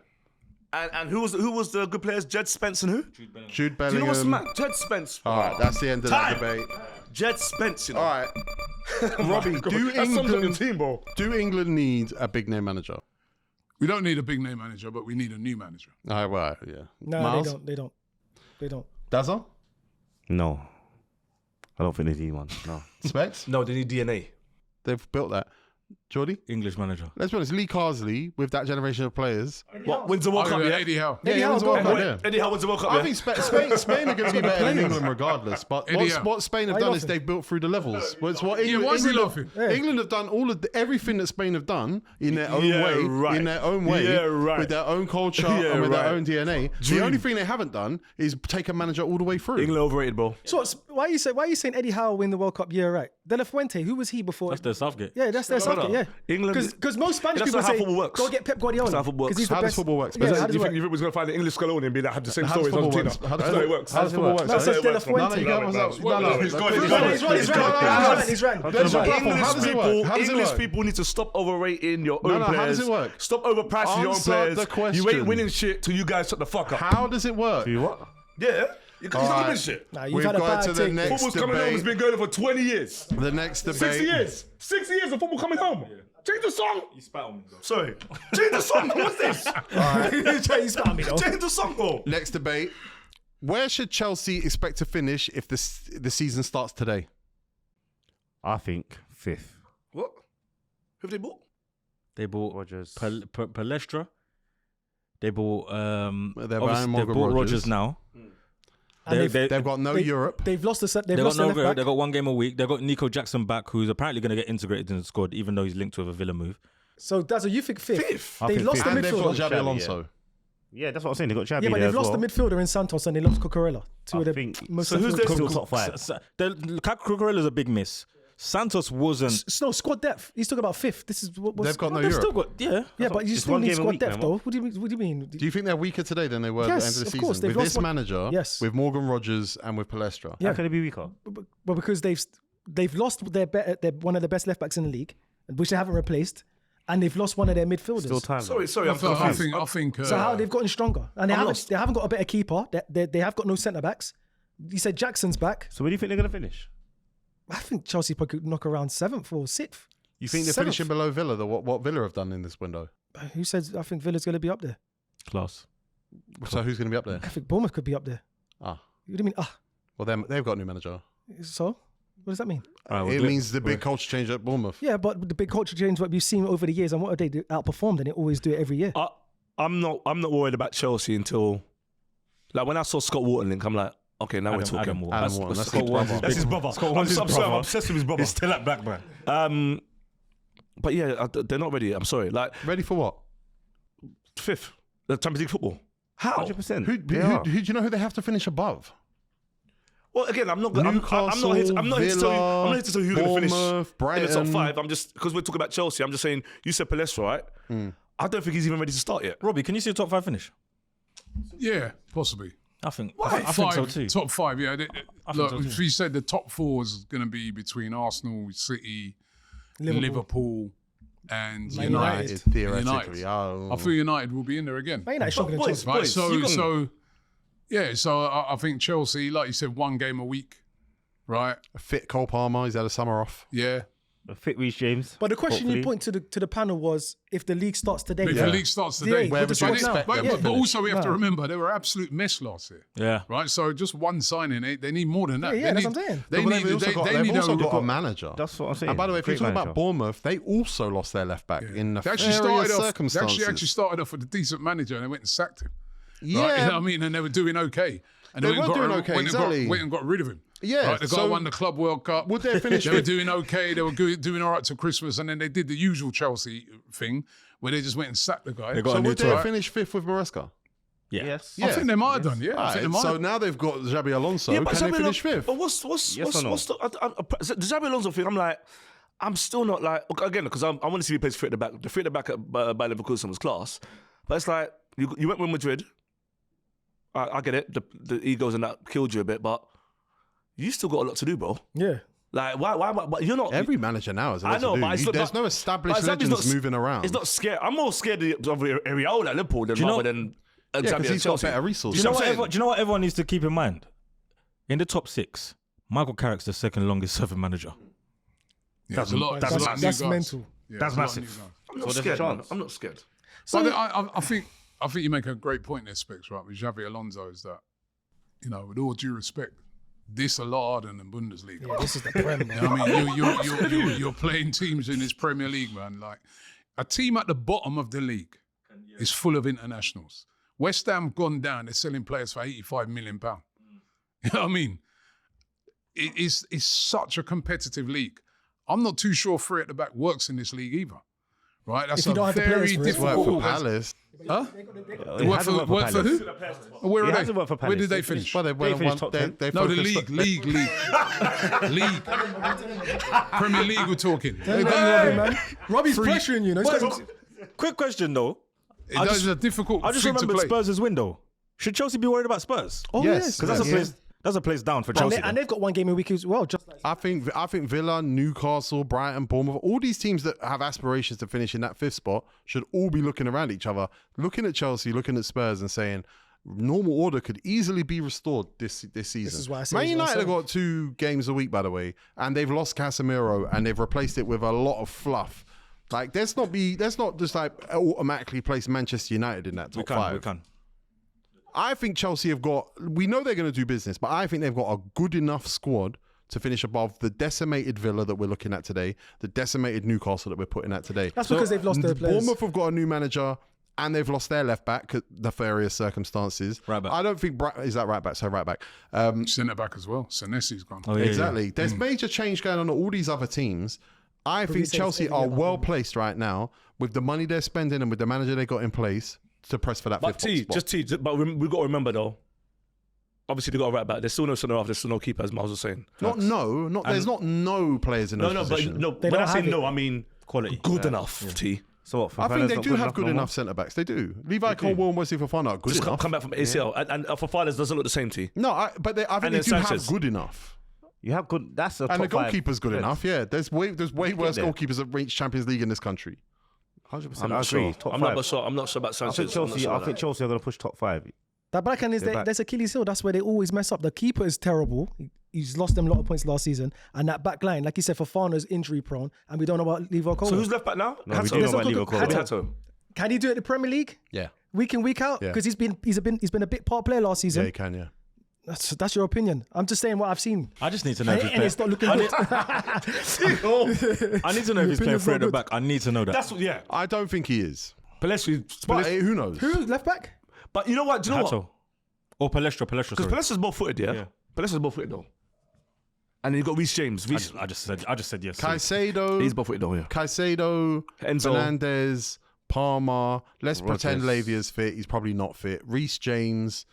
And who was the good players? Jed Spence and who? Jude Do Bellingham. you know what's mad? Jed Spence. All right, that's the end of that Time. debate. Jed Spence, you know. All right, Robbie, do That sums up your England team, bro. do England need a big name manager? We don't need a big name manager, but we need a new manager. All right, yeah. No, Miles? they don't. Dazza? No. I don't think they need one. No. Specs? No, they need DNA. They've built that. Jordy? English manager. Let's be honest, Lee Carsley, with that generation of players. What, wins the World Cup, yeah? Eddie Howe. Yeah, he Howe wins the got World Cup, it. yeah. Eddie Howe wins the World Cup, I yeah? think Spain are going to be better than England regardless. But Eddie Howe. what Spain have Why done you is laughing? they've built through the levels. Well, it's what Yeah, England, why is he England, laughing? England have done all of everything that Spain have done in their own Yeah, way, right. in their own way, Yeah, right. with their own culture Yeah, and with right. their own DNA. Dream. The only thing they haven't done is take a manager all the way through. England overrated, bro. So why are you saying Eddie Howe win the World Cup? Yeah, right. De La Fuente, who was he before? That's their Southgate. Yeah, that's their subject. Yeah, England- because most Spanish That's people not how say football works. go get Pep Guardiola. That's how football 'cause works. he's the How does best. football work? Yeah, how does You it think work? you was going to find the English Scaloni and be like, had the same How does story as football Argentina? work? How That's does not how it it works. How does football work? No, it says De La Fuente. No, you can't. He's got it, He's right. He's right. There's your platform. English How does it people, work? How does it English work? people need to stop overrating your own no, players. how does it work? Stop overpricing your own Answer players. the question. You ain't winning shit till you guys shut the fuck up. How does it work? Do what? Yeah, you're not Alright. winning shit. Nah, you've We've had a got bad to the take. next Football's coming home. It's debate. been going on for 20 years. The next debate. 60 years. 60 years of football coming home. Change the song. You spat on me, though. Sorry. Change the song. What's this? He's got me though. Change the song, bro. Next debate. Where should Chelsea expect to finish if the season starts today? I think 5th. What? Who have they bought? They bought Rodgers. Palestra. They bought They're buying obviously they Morgan bought Rodgers. Rodgers now. And They've got no Europe. They've lost the They got lost the left back. They got one game a week. They got Nico Jackson back, who's apparently going to get integrated in the squad, even though he's linked with a Villa move. So Dazza, you think fifth? Fifth? I They think lost the fifth. And they've got midfielder. Xabi Alonso. Yeah, that's what I'm saying. They got Xabi Yeah, but there they've as lost well. the midfielder in Santos and they lost Cucurella. Two I of the think- most. So who's their Still still top 5. Cucurella's a big miss. Santos wasn't. No squad depth. He's talking about fifth. This is what They've got no They've Europe. still got Yeah, but you It's still one need game a squad week, depth man. though. What do you mean? Do you think they're weaker today than they were Yes, at the end of the of course, season? they've With lost this one- manager, Yes. with Morgan Rodgers and with Palestra. Yeah. How can they be weaker? Well, because they've lost their one of the best left backs in the league, which they haven't replaced, and they've lost one of their midfielders. Still time. Sorry, I'm I confused. think. So how they've gotten stronger, and I'm lost. they haven't got a better keeper. They have got no centre backs. You said Jackson's back. So where do you think they're going to finish? I think Chelsea probably could knock around 7th or 6th. You think they're Seventh. finishing below Villa? What Villa have done in this window? Who says I think Villa's going to be up there? Class. So who's going to be up there? I think Bournemouth could be up there. Ah, What do you mean? well, they've got a new manager. So what does that mean? It means the big culture change at Bournemouth. Yeah, but the big culture change what we've seen over the years, and what have they outperformed, and they always do it every year. I'm not worried about Chelsea until, like, when I saw Scott Wharton link, I'm like, okay, now we're talking. Adam Wharton. Adam Wharton, that's Scott his Wharton's brother. That's his brother. I'm sorry, I'm obsessed with his brother. He's still at Blackburn. But yeah, they're not ready. I'm sorry. Like, Ready for what? 5th, the Champions League football. How? 100%. Who do you know who they have to finish above? Well, again, I'm not here to tell you. I'm not here to tell you who's going to finish Bournemouth, in the top Brighton. 5. I'm just, because we're talking about Chelsea, I'm just saying, you said Palestra, right? I don't think he's even ready to start yet. Robbie, can you see a top 5 finish? Yeah, possibly. I think. Why? I think so too. Top 5, yeah. Look, so too. if you said the top 4 is going to be between Arsenal, City, Liverpool and Man United. United. Theoretically. United. Oh. I feel United will be in there again. Man United stronger than boys, Chelsea. Right, so I think Chelsea, like you said, one game a week, right? A fit Cole Palmer. He's had a summer off. Yeah. A fit Reece James. But the question you hopefully. point to the panel was if the league starts today. If the league starts today. Yeah, Where with the would you squad now. expect But, them but, to but finish? also we have to No. remember they were absolute mess last year. Yeah. Right, so just one signing, they need more than that. Yeah, they that's need, what I'm saying. They But need, they've also got, they they've need also a, got a manager. That's what I'm saying. And by the way, if you're Great talking manager. about Bournemouth, they also lost their left back in They nefarious actually started off. They circumstances. actually started off with a decent manager, and they went and sacked him. yeah, Right? You know what I mean? And they were doing okay. And They went and were got- doing okay, went and got- exactly. went and got rid of him. Yeah, Right? The guy so won the Club World Cup. would they finish They were fifth? doing okay. They were doing all right till Christmas, and then they did the usual Chelsea thing where they just went and sacked the guy. They got So a new would they tour. finish 5th with Maresca? Yeah. Yes. I think they might have done. Yeah, I Alright, think they might. so have. now they've got Xabi Alonso. Yeah, but Can they Xabi finish 5th? But what's Yes or no? the Xabi Alonso thing? I'm like, I'm still not like, again, because I want to see if he plays free at the back. The free at the back at by Leverkusen was class, but it's like you went with Madrid. I get it. The egos and that killed you a bit, but you still got a lot to do, bro. Yeah. Like why? But you're not. Every manager now has a lot I know, to do. but it's There's no established but Xabi's legends not- moving around. It's not scary. I'm more scared of Areola at Liverpool than you know- rather than Exactly. because he's got better resources. Do you know what I'm what? saying? Do you know what everyone needs to keep in mind? In the top 6, Michael Carrick's the second longest serving manager. Yeah, there's a lot. That's- there's a lot of new that's guys. mental. Yeah, That's there's a lot of massive. new guys. I'm not there's a scared. Man. chance. I'm not scared. So I think you make a great point there, Specs, right? With Xavi Alonso is that, you know, with all due respect, this a lot harder than the Bundesliga. Yeah, this is the Prem, man. You know what I mean, you're playing teams in this Premier League, man. Like a team at the bottom of the league is full of internationals. West Ham gone down. They're selling players for £85 million. You know what I mean? It's such a competitive league. I'm not too sure 3 at the back works in this league either. Right? That's If you a don't have the very players for it. difficult. Work for Palace. Huh? It Work hasn't for worked for who? Palace. Where It are hasn't they? worked for Where did Palace. they finish? Well, they They finished top 10. No, the focused- league. League. Premier League we're talking. Robbie, man. Robbie's Free- pressuring you. No? Quick question though. It's a difficult I just thing to remembered play. Spurs' window. Should Chelsea be worried about Spurs? Oh, Yes, yes. Because that's a place down for And, Chelsea. and they've got one game a week as well. Just like I think Villa, Newcastle, Brighton, Bournemouth, all these teams that have aspirations to finish in that 5th spot should all be looking around each other, looking at Chelsea, looking at Spurs, and saying normal order could easily be restored this season. is why I say Man it's United have myself. got 2 games a week, by the way, and they've lost Casemiro and they've replaced it with a lot of fluff. Like, let's not just like automatically place Manchester United in that top 5. We can. I think Chelsea have got, we know they're going to do business, but I think they've got a good enough squad to finish above the decimated Villa that we're looking at today, the decimated Newcastle that we're putting at today. that's because they've lost their players. Bournemouth have got a new manager and they've lost their left back, nefarious circumstances. Right back. I don't think, is that right back? So right back. Centre back as well. Senesi's gone. Oh, yeah, Exactly. There's major change going on at all these other teams. I think says Chelsea every are other well one. placed right now with the money they're spending and with the manager they got in place to press for that But 5th spot. but we've got to remember though. Obviously, they got a right back. There's still no centre half. There's still no keeper, as Miles was saying. There's not no players in those positions. When I don't say have it. no, I mean Quality. good enough. T. So what? I think they Fofana's do not have good no more? enough centre backs. They do. Levi Colwill and Wesley Fofana are good Just enough. come back from ACL, and for fathers doesn't look the same. T. No, I think And they then do Sanchez. have good enough. You have good. That's a And the top 5 goalkeeper's good defence. enough. Yeah, there's way worse there. goalkeepers that reach Champions League in this country. 100%. I'm I not agree. sure. Top I'm 5. not sure. I'm not sure about I Sanchez. think I'm not Chelsea. sure I about think that. Chelsea are going to push top 5. That backhand is They're back. there's Achilles heel. That's where they always mess up. The keeper is terrible. He's lost them a lot of points last season. And that back line, like you said, Fofana's injury prone. And we don't know about Levi Colwill. So who's left back now? No, we Hato. do know There's about no Liverpool. good- Hato. Can he do it in the Premier League? Yeah. Week in, week out? Yeah. Because he's been a bit part player last Yeah, season. you can, yeah. That's your opinion. I'm just saying what I've seen. I just need to know if he's And it's playing. not looking good. I need to know if he's playing opinion's 3 at not the good. back. I need to know that. That's what. Yeah. I don't think he is. Palestri. But who knows? Who? Left back? But you know what? Do you know what? Hato. Or Palestra, Because sorry. Palestra's both footed. Yeah. Palestra's both footed though. And you got Reece James. Reece, I just said yes. Caicedo, he's both footed though. Yeah. Caicedo, Enzo. Fernandez, Palmer. Let's pretend Rodgers. Lavia's fit. He's probably not fit. Reece James.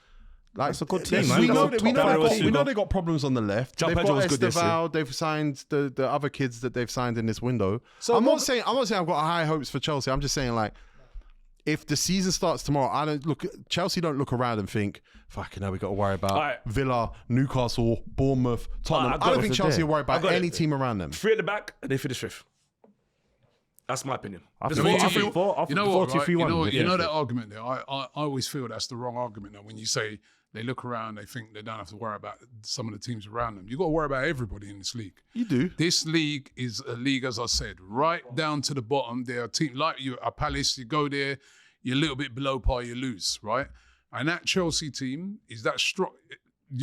Like, That's a good team, man. We That's know, a that, top we, know five they've got, team. we know they got problems on the left. João They've Pedro got was good this year. Esteval. They've signed the other kids that they've signed in this window. So I'm what- not saying I've got high hopes for Chelsea. I'm just saying, like, if the season starts tomorrow, Chelsea don't look around and think, fucking hell, we got to worry about Alright. Villa, Newcastle, Bournemouth, Tottenham. I got I don't it. think What's Chelsea there? are worried I about got it. any team around them. 3 at the back, and they finish 5th. That's my opinion. I This think is what I you- feel. You know what, right? 4-2-3-1. You know that argument there. I always feel that's the wrong argument. Though, when you say they look around, they think they don't have to worry about some of the teams around them. You got to worry about everybody in this league. You do. This league is a league, as I said, right down to the bottom. There are teams like you, a Palace. You go there, you're a little bit below par, you lose, right? And that Chelsea team is that strong.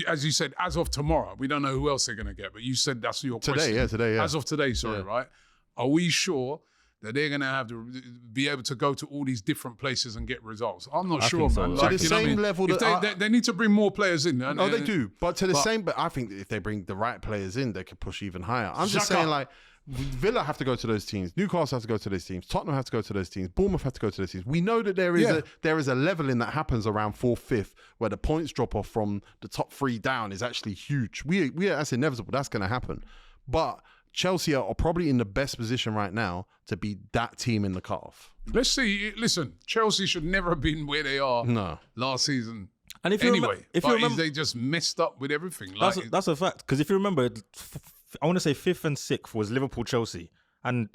As you said, as of tomorrow, we don't know who else they're going to get, but you said that's your question. Today, yeah. As of today, sorry, right? Are we sure that they're going to have to be able to go to all these different places and get results? I'm not sure, think so. man. To the you know what I same mean? level If that they need to bring more players in. Oh, they do. But to the same, but I think if they bring the right players in, they could push even higher. I'm just Xhaka. saying, like, Villa have to go to those teams. Newcastle have to go to those teams. Tottenham have to go to those teams. Bournemouth have to go to those teams. We know that there is a leveling that happens around 4th, 5th, where the points drop off from the top 3 down is actually huge. That's inevitable. That's going to happen. But Chelsea are probably in the best position right now to be that team in the cutoff. Let's see. Listen, Chelsea should never have been where they are No. last season. And if you Anyway, if you but remember, they just messed up with everything. Like, that's a fact. Because if you remember, I want to say 5th and 6th was Liverpool, Chelsea, and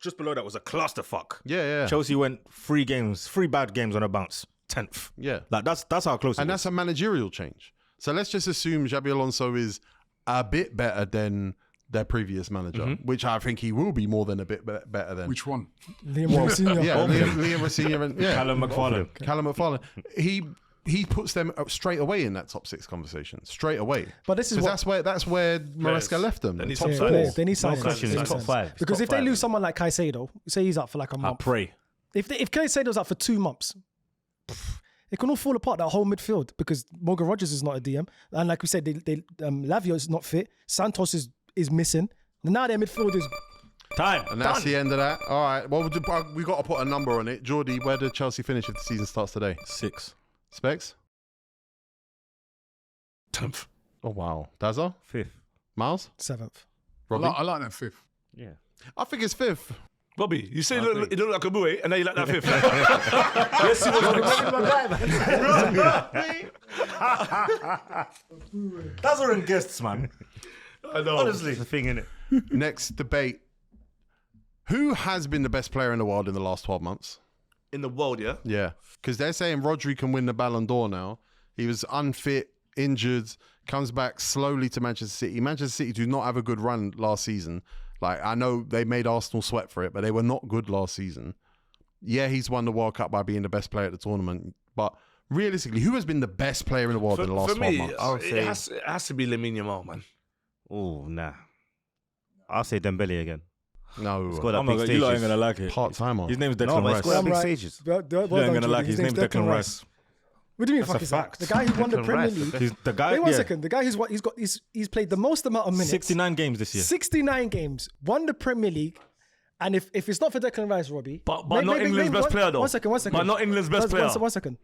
just below that was a clusterfuck. Yeah. Chelsea went 3 bad games on a bounce. 10th. Yeah. Like that's how close. And it that's is. a managerial change. So let's just assume Xabi Alonso is a bit better than their previous manager, which I think he will be more than a bit better than. Which one? Liam Rosenior. Yeah, Liam Rosenior and Callum McFarlane. Callum McFarlane. He puts them straight away in that top 6 conversation. Straight away. But this is 'Cause that's where Maresca left them. They need Top some four. signings. They need signings. question, They it's need top signings. 5. It's Because top if they 5. lose someone like Caicedo, say he's out for like a I month. pray. If Caicedo's out for 2 months, it can all fall apart, that whole midfield, because Morgan Rogers is not a DM. And like we said, Lavio is not fit. Santos is missing. And now their midfield is... Time. And that's the end of that. All right. Well, we got to put a number on it. Jordy, where did Chelsea finish if the season starts today? 6. Specs? 10th. Oh, wow. Dazza? 5th. Miles? 7th. Robbie? I like that 5th. Yeah. I think it's 5th. Bobby, you say you look like a boy, and now you like that 5th. Let's see what's next. That's our guests, man. I know. Honestly, it's the thing, innit? Next debate. Who has been the best player in the world in the last 12 months? In the world, yeah? Yeah. Because they're saying Rodri can win the Ballon d'Or now. He was unfit, injured, comes back slowly to Manchester City. Manchester City do not have a good run last season. Like, I know they made Arsenal sweat for it, but they were not good last season. Yeah, he's won the World Cup by being the best player at the tournament. But realistically, who has been the best player in the world in the last 12 months? I would say- it has to be Lamine Yamal, man. Oh, nah. I'll say Dembele again. No. Scored Oh at my big God, stages. you lot ain't gonna like it. Part-timer. His name's Declan No, but Rice. it's got I'm big right. stages. Well You ain't gonna like it. His name's Declan Rice. What do you mean, That's fuck a is that? fact. The guy who won the Declan Premier Rice, the League. best. He's the guy. Wait one yeah. second. The guy he's played the most amount of minutes. 69 games this year. 69 games. Won the Premier League. And if it's not for Declan Rice, Robbie. But not England's best player, though. One second. But not England's best player. One second.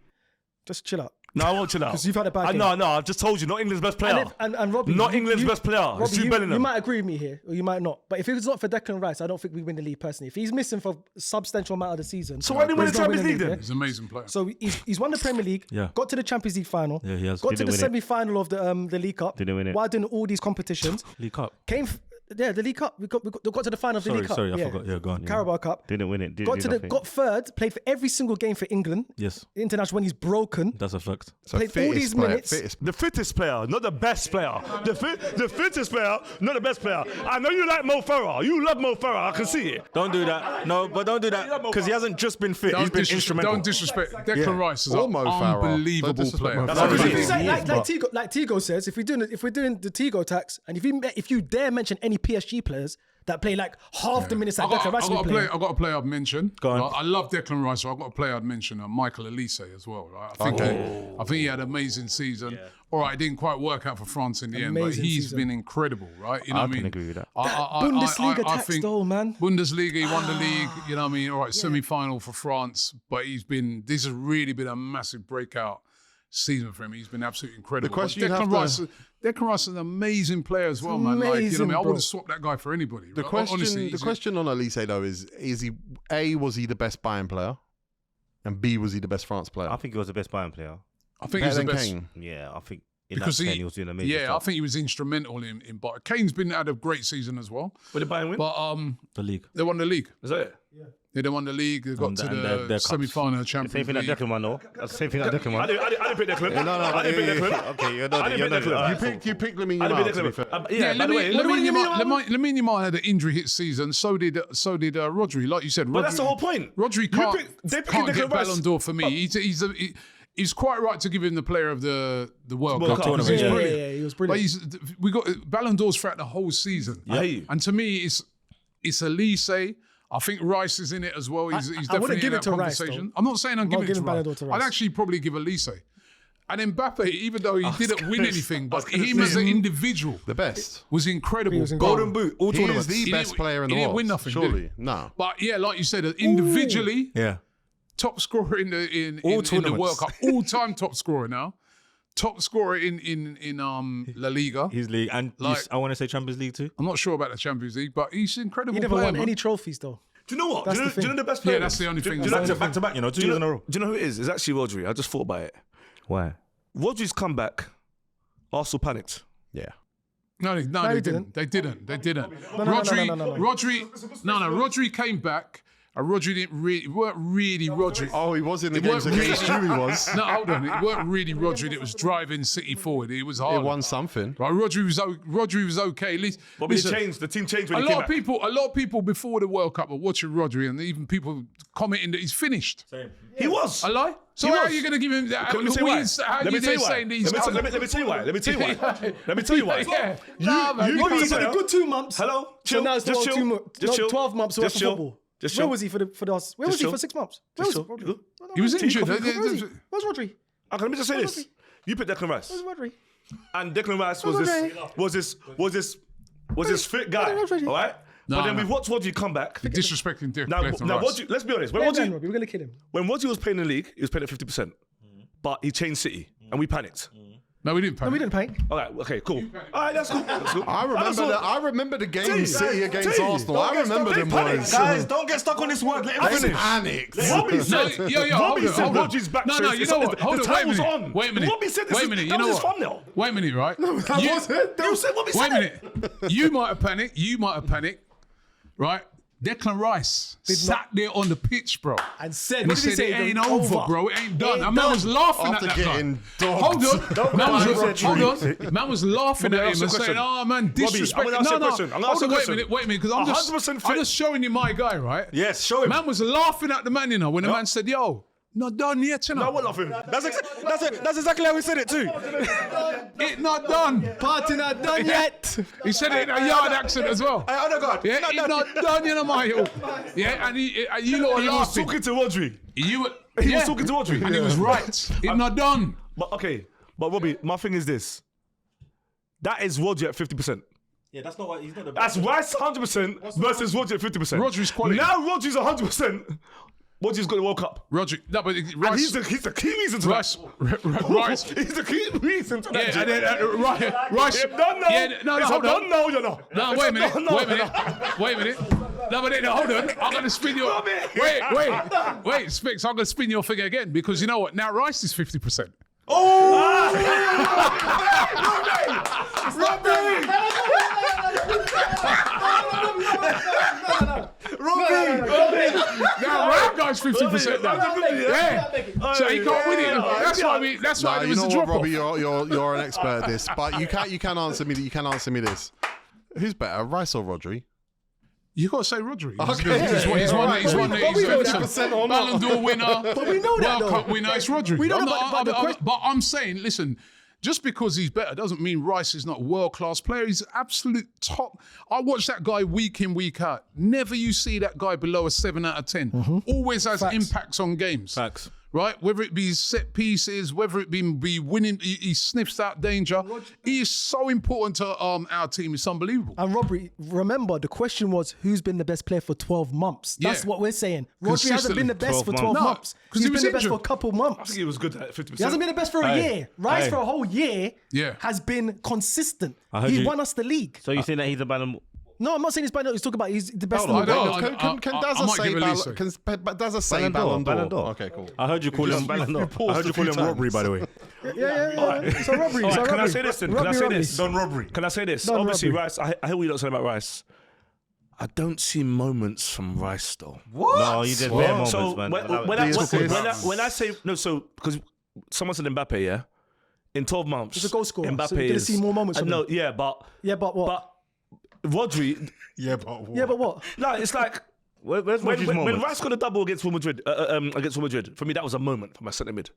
Just chill out. No, I won't chill out. 'Cause you've had a bad game. No, I've just told you, not England's best player. And Robbie, not England's best player. Robbie, It's Jude you Bellingham. might agree with me here, or you might not. But if it's not for Declan Rice, I don't think we win the league personally. If he's missing for a substantial amount of the season, So why didn't we win he's the not Champions winning League then? yeah? He's an amazing player. So he's won the Premier League, Yeah. got to the Champions League final, Yeah, he has. got to Didn't the win it. semi-final of the League Cup, Didn't win it. while doing all these competitions. League Cup. The League Cup. We got to the final of the League Cup. Sorry, I forgot. Yeah, go on. Carabao Cup. Didn't win it. Got third. Played for every single game for England. Yes, International when he's broken. that's a fact. So played all fittest these player, minutes. fittest- The fittest player, not the best player. The fittest player, not the best player. I know you like Mo Farah. You love Mo Farah. I can see it. Don't do that. No, but don't do that because he hasn't just been fit. He's been instrumental. Don't disrespect. Declan Rice is Or an Mo Farah. Don't unbelievable disrespect player. Mo That's Farah. what it If you is. say, like Tego says, if we're doing the Tego tax, and if you dare mention any PSG players that play like half the minutes that Declan Rice will play, I've got a player I'd mention. Go on. I love Declan Rice, so I've got a player I'd mention, Michael Elise as well. Right? I think he had an amazing season. All right, it didn't quite work out for France in the end, but Amazing he's season. been incredible, right? You know I what I can mean? agree with that. Bundesliga I tax think though, man. Bundesliga, he won the league, you know what I mean? All right, semi-final for France, but this has really been a massive breakout season for him. He's been absolutely incredible. The question But you have Declan Rice is an amazing player as well, man. Like, you know what I Amazing, mean? I bro. wouldn't swap that guy for anybody. The right? question, Honestly, the question on Elise though is was he the best Bayern player, and B, was he the best France player? I think he was the best Bayern player. I think Better he's the than best. Kane. Yeah, I think in Because that 10 he was doing amazing I stuff. think he was instrumental in Bayern. Kane's been had a great season as well, What did Bayern win? but The league. they won the league. Is that it? They won the league. They got And to their the cups. semi-final of Same Champions thing that League. Declan won, though. That's the same thing that Declan I won. didn't pick Declan. No, I didn't pick Declan. Okay, you're I not. didn't You're pick not. Declan. You picked Lamine I didn't Yamal, pick to be Declan. fair. Yeah, by the way, Lamine Yamal had an injury hit season. So did Rodri. Like you said, Rodri, But that's the whole point. Rodri You can't, they picked can't Declan get Rice. Ballon d'Or for me. He's quite right to give him the player of the World World Cup. Cup. because He's Yeah, brilliant. he was But brilliant. we got Ballon d'Ors throughout the whole season. I hear you. And to me, it's Elise. I think Rice is in it as well. He's I definitely wouldn't give in it that to Rice, conversation. though. I'm not saying I'm giving it to giving Ballon d'Or Rice. to Rice. I'd actually probably give Elise. And Mbappe, even though he didn't win anything, but gonna him as say- an individual The best. was incredible. He was incredible. Golden Boot. All He is tournaments. the He best didn't- player in the he didn't world. win nothing, did surely. he? No. But yeah, like you said, individually, Yeah. top scorer in the tournaments. World Cup, all-time top scorer now, top scorer in La Liga. His league. And I want to say Champions League too. I'm not sure about the Champions League, but he's an incredible He never player. won man. any trophies though. Do you know what? That's Do the you know thing. the best player? Yeah, that's the only thing. Do you know- Back to back, 2 do you years in know- a row. Do you know who it is? It's actually Rodri. I just thought about it. Why? Rodri's comeback, Arsenal panicked. Yeah. No, they he didn't. They didn't. no, no, Rodri, no. Rodri came back It weren't really Rodri. Oh, he was in the It games weren't against really- you, he was. No, hold on. It weren't really Rodri that was driving City forward. It was hard. He won something. Right, Rodri was okay. But Listen, the team changed when a he came lot of people before the World Cup were watching Rodri, and even people commenting that he's finished. He was. A lie? So He how are was. you going to give him that? Let me tell you why. How are you there saying that he's Let me tell you why. Let me tell you why. Yeah. Nah, man. Rodri, he's had a good 2 months. Hello? So Chill. now it's Just 12 chill. 12 months worth Just of chill. football. Just Where chill. was he for us? Where was Just he chill. for 6 months? Where Just was chill. Rodri? Good. He was injured. Where's Rodri? Okay, let me just say Where's this. Rodri? You picked Declan Rice. Where's Rodri? And Declan Rice Where's was this fit guy. Where's Rodri? All right? But then we've watched Rodri come back. Disrespecting Declan Now Rice. Rodri, let's be honest. When Yeah, man, Rodri, Robbie, we're going to kill him. when Rodri was playing in the league, he was playing at 50%. But he changed City, and we panicked. No, we didn't. No, we didn't panic. All right, okay, cool. All right, that's cool. That's cool. I remember the game City against T. Arsenal. Don't I get remember stuck. them They panicked. boys. Guys, don't get stuck on this word. Let him They finish. panicked. Robbie said, Robbie said Rodri's back. No, you know what? Hold on, wait a minute. Wait a minute. Robbie said this. Wait a minute. You That know was his what? thumbnail. Wait a minute, right? You said Robbie Wait a said it. minute. You might have panicked. Right? Declan Rice sat there on the pitch, bro. And said, And he said, it ain't over, bro. It ain't done. And man was laughing After at that guy. getting dogged. Hold on. Man was laughing at Robbie, him and ask a saying, question. oh, man, disrespect. I'm gonna ask you a question. I'm gonna ask you a question. Wait a minute, because I'm 100% just showing you my guy, right? Yes, show him. Man was laughing at the man, you know, when the man said, yo, not done yet, you know. No, we're laughing. That's exactly how we said it too. It not done. Party not done yet. He said it in a yard accent as well. Oh no, God. Yeah, it's not done, you know, Mario. Yeah, and you lot are He was laughing. talking to Rodri. He was talking to Rodri. And he was right. It's not done. But Robbie, my thing is this. That is Rodri at 50%. Yeah, that's not why he's not the That's Rice 100% versus Rodri at 50%. Rodri's quality. Now Rodri's 100%. Rodri's got the World Cup. Rodri, no, but And Rice. he's the key reason to Rice. that. Rice. He's the key reason to that. Yeah, and then Rice. It's done now. Yeah, no, It's hold done on. now, you know. No, It's wait a minute. done now, Wait a you minute. know. Wait a minute. No, but hold on. I'm going to spin your. Wait, Spix. I'm going to spin your thing again because you know what? Now Rice is 50%. Now right guy's 50% now. Yeah. So he can't win it. That's why Nah, there you was know a what, drop Robbie, off. you're an expert at this, but you can answer me. You can answer me this. Who's better, Rice or Rodri? You got to say Rodri. Okay. He's won But we know that. 50% or not. Ballon d'Or winner. But we know that, World though. Cup winner. It's Rodri. We know that, But I'm saying, listen, just because he's better doesn't mean Rice is not a world-class player. He's absolute top. I watch that guy week in, week out. Never you see that guy below a 7 out of 10. Always has impacts on games. Facts. Right? Whether it be set pieces, whether it be winning, he sniffs out danger. He is so important to our team. It's unbelievable. And Robbie, remember, the question was who's been the best player for 12 months? That's Yeah. what we're saying. Rodri hasn't been the best for 12 No, months. 'cause He's he was been the best for a injured. couple I months. think he was good at 50%. He hasn't been the best for a year. Rice for a whole year Yeah. has been consistent. heard He you- won us the league. So you saying that he's a Ballon? No, I'm not saying he's bad. He's talking about he's the best in Hold the on, world. I don't- Can I Dazza might say give it a Ballon? listen. Can Dazza say Ballon d'Or? Okay, cool. I heard you call him Ballon d'Or. I heard you call him Robbery, by the way. Yeah. So Robbie. All right, can I say this then? Can I say Robbie. this? Don Robbery. Can I say this? Don Obviously, Robbie. Rice. I hear what you're saying about Rice. I don't see moments from Rice though. No, you did bare moments, So man. when I say no, so because someone said Mbappe, yeah, in 12 months, He's a goal scorer, Mbappe so you're gonna is see more moments from no, him. yeah, but what? But Rodri, Yeah, but Yeah, but what? no, it's like Where's when Rodri's when moments? Rice got a double against Real Madrid, for me that was a moment for my centre mid.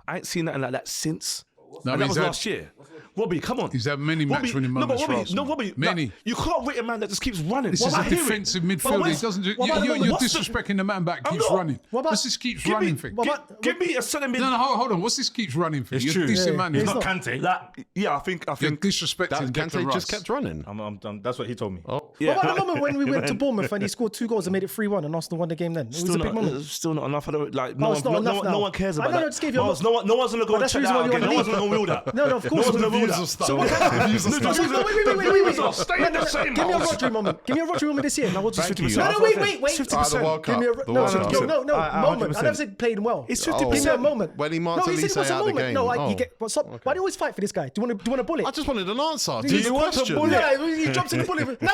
I ain't seen nothing like that since. No, And that he's was had- last year. Robbie, come on. He's had many Robbie, match-winning moments for Arsenal. Robbie, Many. like, you can't rate a man that just keeps running. This What is am a I hearing? defensive But midfielder. He what's- doesn't. what about the You're moment? What's the- disrespecting the man back. I'm Keeps not. running. What about- What's this keeps Give running me, thing? give me a centre mid. No, hold on. What's this keeps running thing? It's You're true. dissing Yeah, man. he's You're not- Kante. Yeah, I think. disrespecting Kante Declan just Rice. kept running. That's what he told me. What about the moment when we went to Bournemouth and he scored 2 goals and made it 3-1 and Arsenal won the game then? It was a big moment. Still not enough. I don't like. No, it's not enough now. No one cares I about know, that. I just gave you a Miles, no one's gonna go But that's check the that reason why out you again. want No one's to gonna rule that. No, of course. No one's gonna rule Views that. of stuff. So what Views of stuff. Wait. Stay the same. Give me a Rodri moment. Give me a Rodri moment this year. Now what's Thank you. No, wait. 50%. The World Give Cup. me a The World Cup. no moment. I never said played well. It's Give me a 50%. moment. When he No, marked he said it was Elise a out the moment. game. No, Oh. you get. Why do you always fight for this guy? Do you want a bullet? I just wanted an answer. Do you want a Yeah, he jumps in the bullet. No,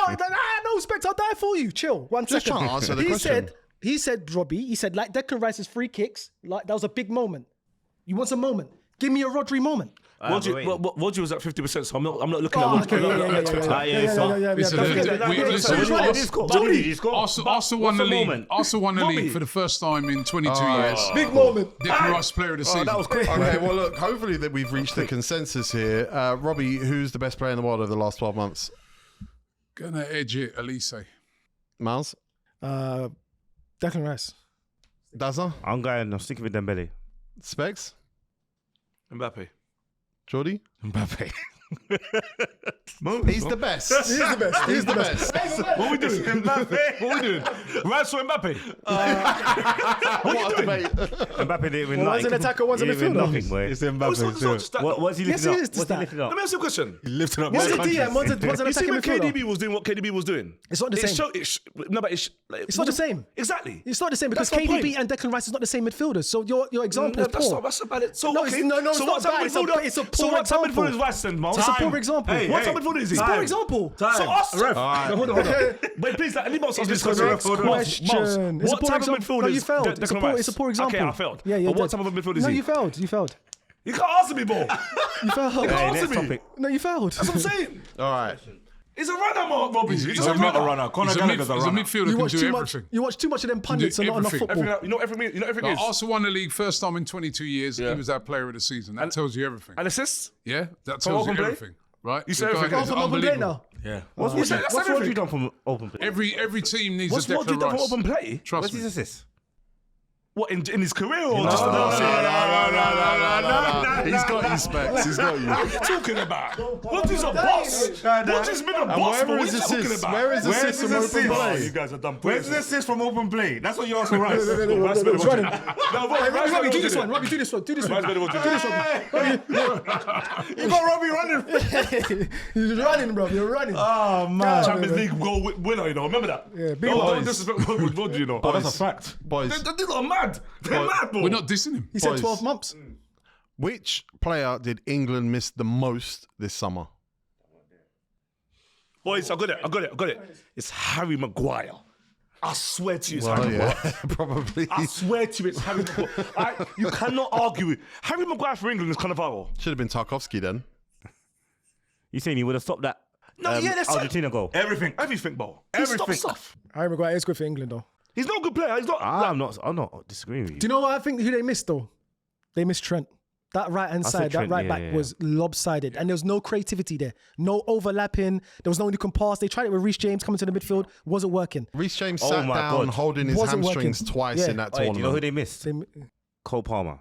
respect. I'll die for you. Chill. 1 Just second. trying to answer the He question. said he said, Robbie, he said, like Declan Rice's free kicks, like that was a big moment. You want a moment? Give me a Rodri moment. Rodri was at 50%, so I'm not looking Oh, at okay, Arsenal won the league. Arsenal won the league for the first time in 22 years. Big moment. Declan Rice player of the season. That was quick. Okay, well, look, hopefully that we've reached the consensus here. Robbie, who's the best player in the world over the last 12 months? Gonna edge it, Elise. Miles? Declan Rice. Dazza? I'm sticking with Dembele. Specs? Mbappe. Jordy? Mbappe. He's the best. He's the best. What are we doing? Mbappe. What are we doing? Rice or Mbappe? What a debate. Mbappe didn't win One's an attacker, one's a midfielder. nothing, boy. It's It's not Mbappe. just that. What's he Yes, lifting it up? is to What's he start. lifting Let up? me ask you a question. He lifted up. One's a countries. DM, one's a You see attacking when midfielder. KDB was doing what KDB was doing? It's not the same. It's not the same. Exactly. It's not the same because That's my KDB point. and Declan Rice is not the same midfielders. So your example is That's poor. not about it. So No, okay. it's- no, so it's what not type bad. of midfielder? It's a So poor what type of example. midfielder is Rice then, Miles? It's a poor example. What type of midfielder is he? It's a poor example. So us. Hold on. But please, let me ask this Correct question. question. It's a What poor type of example. midfielder No, you is failed. Declan Rice? It's a poor example. Okay, I failed. Yeah, you But what did. type of midfielder is No, he? you failed. You failed. You can't answer me, bro. You failed. You can't answer Next me. topic. No, you failed. That's what I'm saying. All right. He's a runner, Mark Robbie. He's He's just not a runner. Conor He's a Gallagher's a midfielder runner. who You can watch do too much. everything. You watch too much of them pundits and not enough everything. football. You know everything Like, is. Arsenal won the league first time in 22 years. Yeah. He was our player of the season. That tells you everything. And assists? Yeah, that From tells you open play? everything. Right? You say The guy everything. is Oh, from open play unbelievable. now. Yeah. What's that's Rodri everything. done from open play? Every team needs What's a Rodri Declan done from Rice. open play? Trust What's me. his assist? What, in his career or just for last year? He's got you, Specs. He's got you. What are you talking about? Rodri's a boss. Rodri's been a boss, but Where what is are you talking assists? about? Where is assists from open play? You guys are dumb. Where's the assist from open play? That's what you asked for, Rice. Rice better watch it. No, Rice Robbie, better do this watch one. it. Robbie, do this one. Do this Rice one. better watch Do this it. one. You got Robbie running. You're running, bro. You're running. Oh, man. Champions League goal winner, you know. Remember that? Yeah, big Don't boys. disrespect Rodri, you know. Oh, that's a fact. Boys, They're not mad. They're mad, bro. We're not dissing him. He said boys. 12 months. which player did England miss the most this summer? Boys, I got it. It's Harry Maguire. I swear to you, it's Oh, Harry Maguire. yeah, probably. I swear to you, it's Harry Maguire. You cannot argue with Harry Maguire for England is Cannavaro. Should have been Tarkovsky then. You saying he would have stopped that No, yeah, that's Argentina goal? everything, bro. He stops stuff. Harry Maguire is good for England, though. He's not a good player. He's not. I'm not disagreeing with you. Do you know what I think who they missed, though? They missed Trent. That right-hand I said side, Trent, that right yeah, back yeah. was lopsided. And there was no creativity there. No overlapping. There was no one who can pass. They tried it with Reece James coming to the midfield. Wasn't working. Reece James Oh sat my down God. holding his Wasn't hamstrings working. twice Yeah. in that Wait, do you know who tournament. they missed? They, Cole Palmer.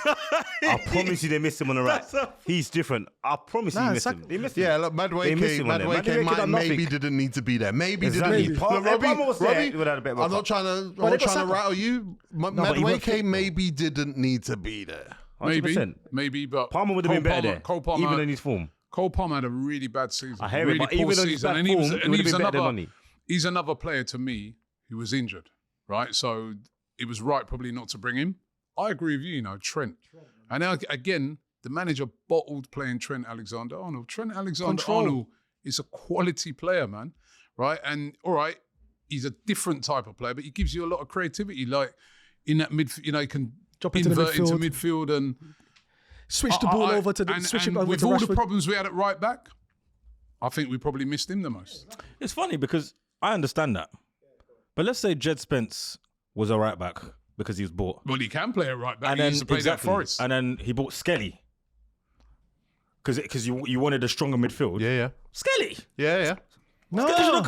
I promise you they missed him on the right. He's different. I promise you Nah, they missed Saka- him. They missed him. Yeah, look, They missed him on there. Madueke Madueke done nothing. maybe didn't need to be there. Maybe Exactly. didn't need. Palmer- Look, Robbie, Palmer was there, Robbie, he would have had a bit of a I'm not cup. trying to. I'm they not got trying to Saka. rattle you. but he wasn't Madueke fit, though. maybe didn't need to be there. 100%. Maybe, but Palmer would have been Cole better Palmer- there, Cole Palmer, even in his form. Cole Palmer had a really bad season. I hear it, really but poor even on his season, bad and he was, form, he and would he's have been better than another. Nani. He's another player to me who was injured, right? So it was right probably not to bring him. I agree with you, Trent. And now again, the manager bottled playing Trent Alexander-Arnold. Trent Alexander-Arnold is a quality player, man, right? And all right, he's a different type of player, but he gives you a lot of creativity. Like in that midfield, he can Drop into the invert into midfield. midfield and switch the ball over to the and, switch and it over with to all the Rashford. problems we had at right back, I think we probably missed him the most. It's funny because I understand that. But let's say Jed Spence was a right back because he was bought. Well, he can play at right back. And He then used to play that Forest. And then he bought Skelly. Because you wanted a stronger midfield. Yeah. Skelly! Yeah. No.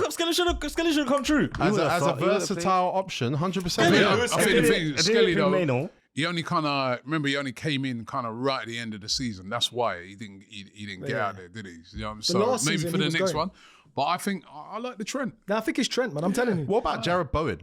Skelly should have come true. As would've a thought- he would've versatile option, 100%. I Yeah. think the thing is, Skelly though, Firmino. he only kind of remember he only came in kind of right at the end of the season. That's why he didn't get out there, did he? You know, so last maybe season for he the was next going. one. But I think I like the Trent. Nah, I think it's Trent, man. I'm telling you. What about Jared Bowen?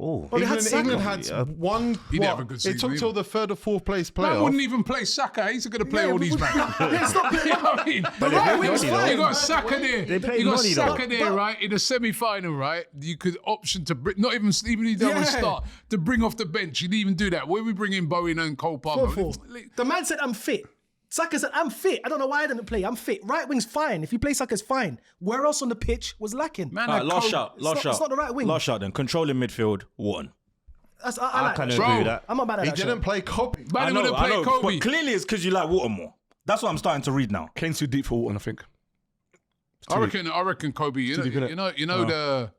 Oh, Well, they had England Saka. had one. He didn't have a good It season took till either. the third or fourth place Man playoff. wouldn't even play Saka. He's going to play Yeah, all these but- back. Yeah, stop. You know what I mean? But they played wing's Nani, fine. though. You got Saka there. They played You got Nani, though. Saka there, right? In the semi-final, right? You could option to bring, not even if he don't Yeah. start, to bring off the bench. You didn't even do that. Where we bring in Bowen and Cole Palmer? 4-4. The man said I'm fit. Saka said, I'm fit. I don't know why I didn't play. I'm fit. Right wing's fine. If you play Saka's fine. Where else on the pitch was lacking? Man, Last shot. It's not the right wing. Last shot then. Controlling midfield, Wharton. I like kind that. of agree with that. I'm not mad at He that. didn't play Kobe. Man, he would have played Kobe. But clearly it's because you like Wharton more. That's what I'm starting to read now. Kane's too deep for Wharton, I think. I reckon Kobe. You know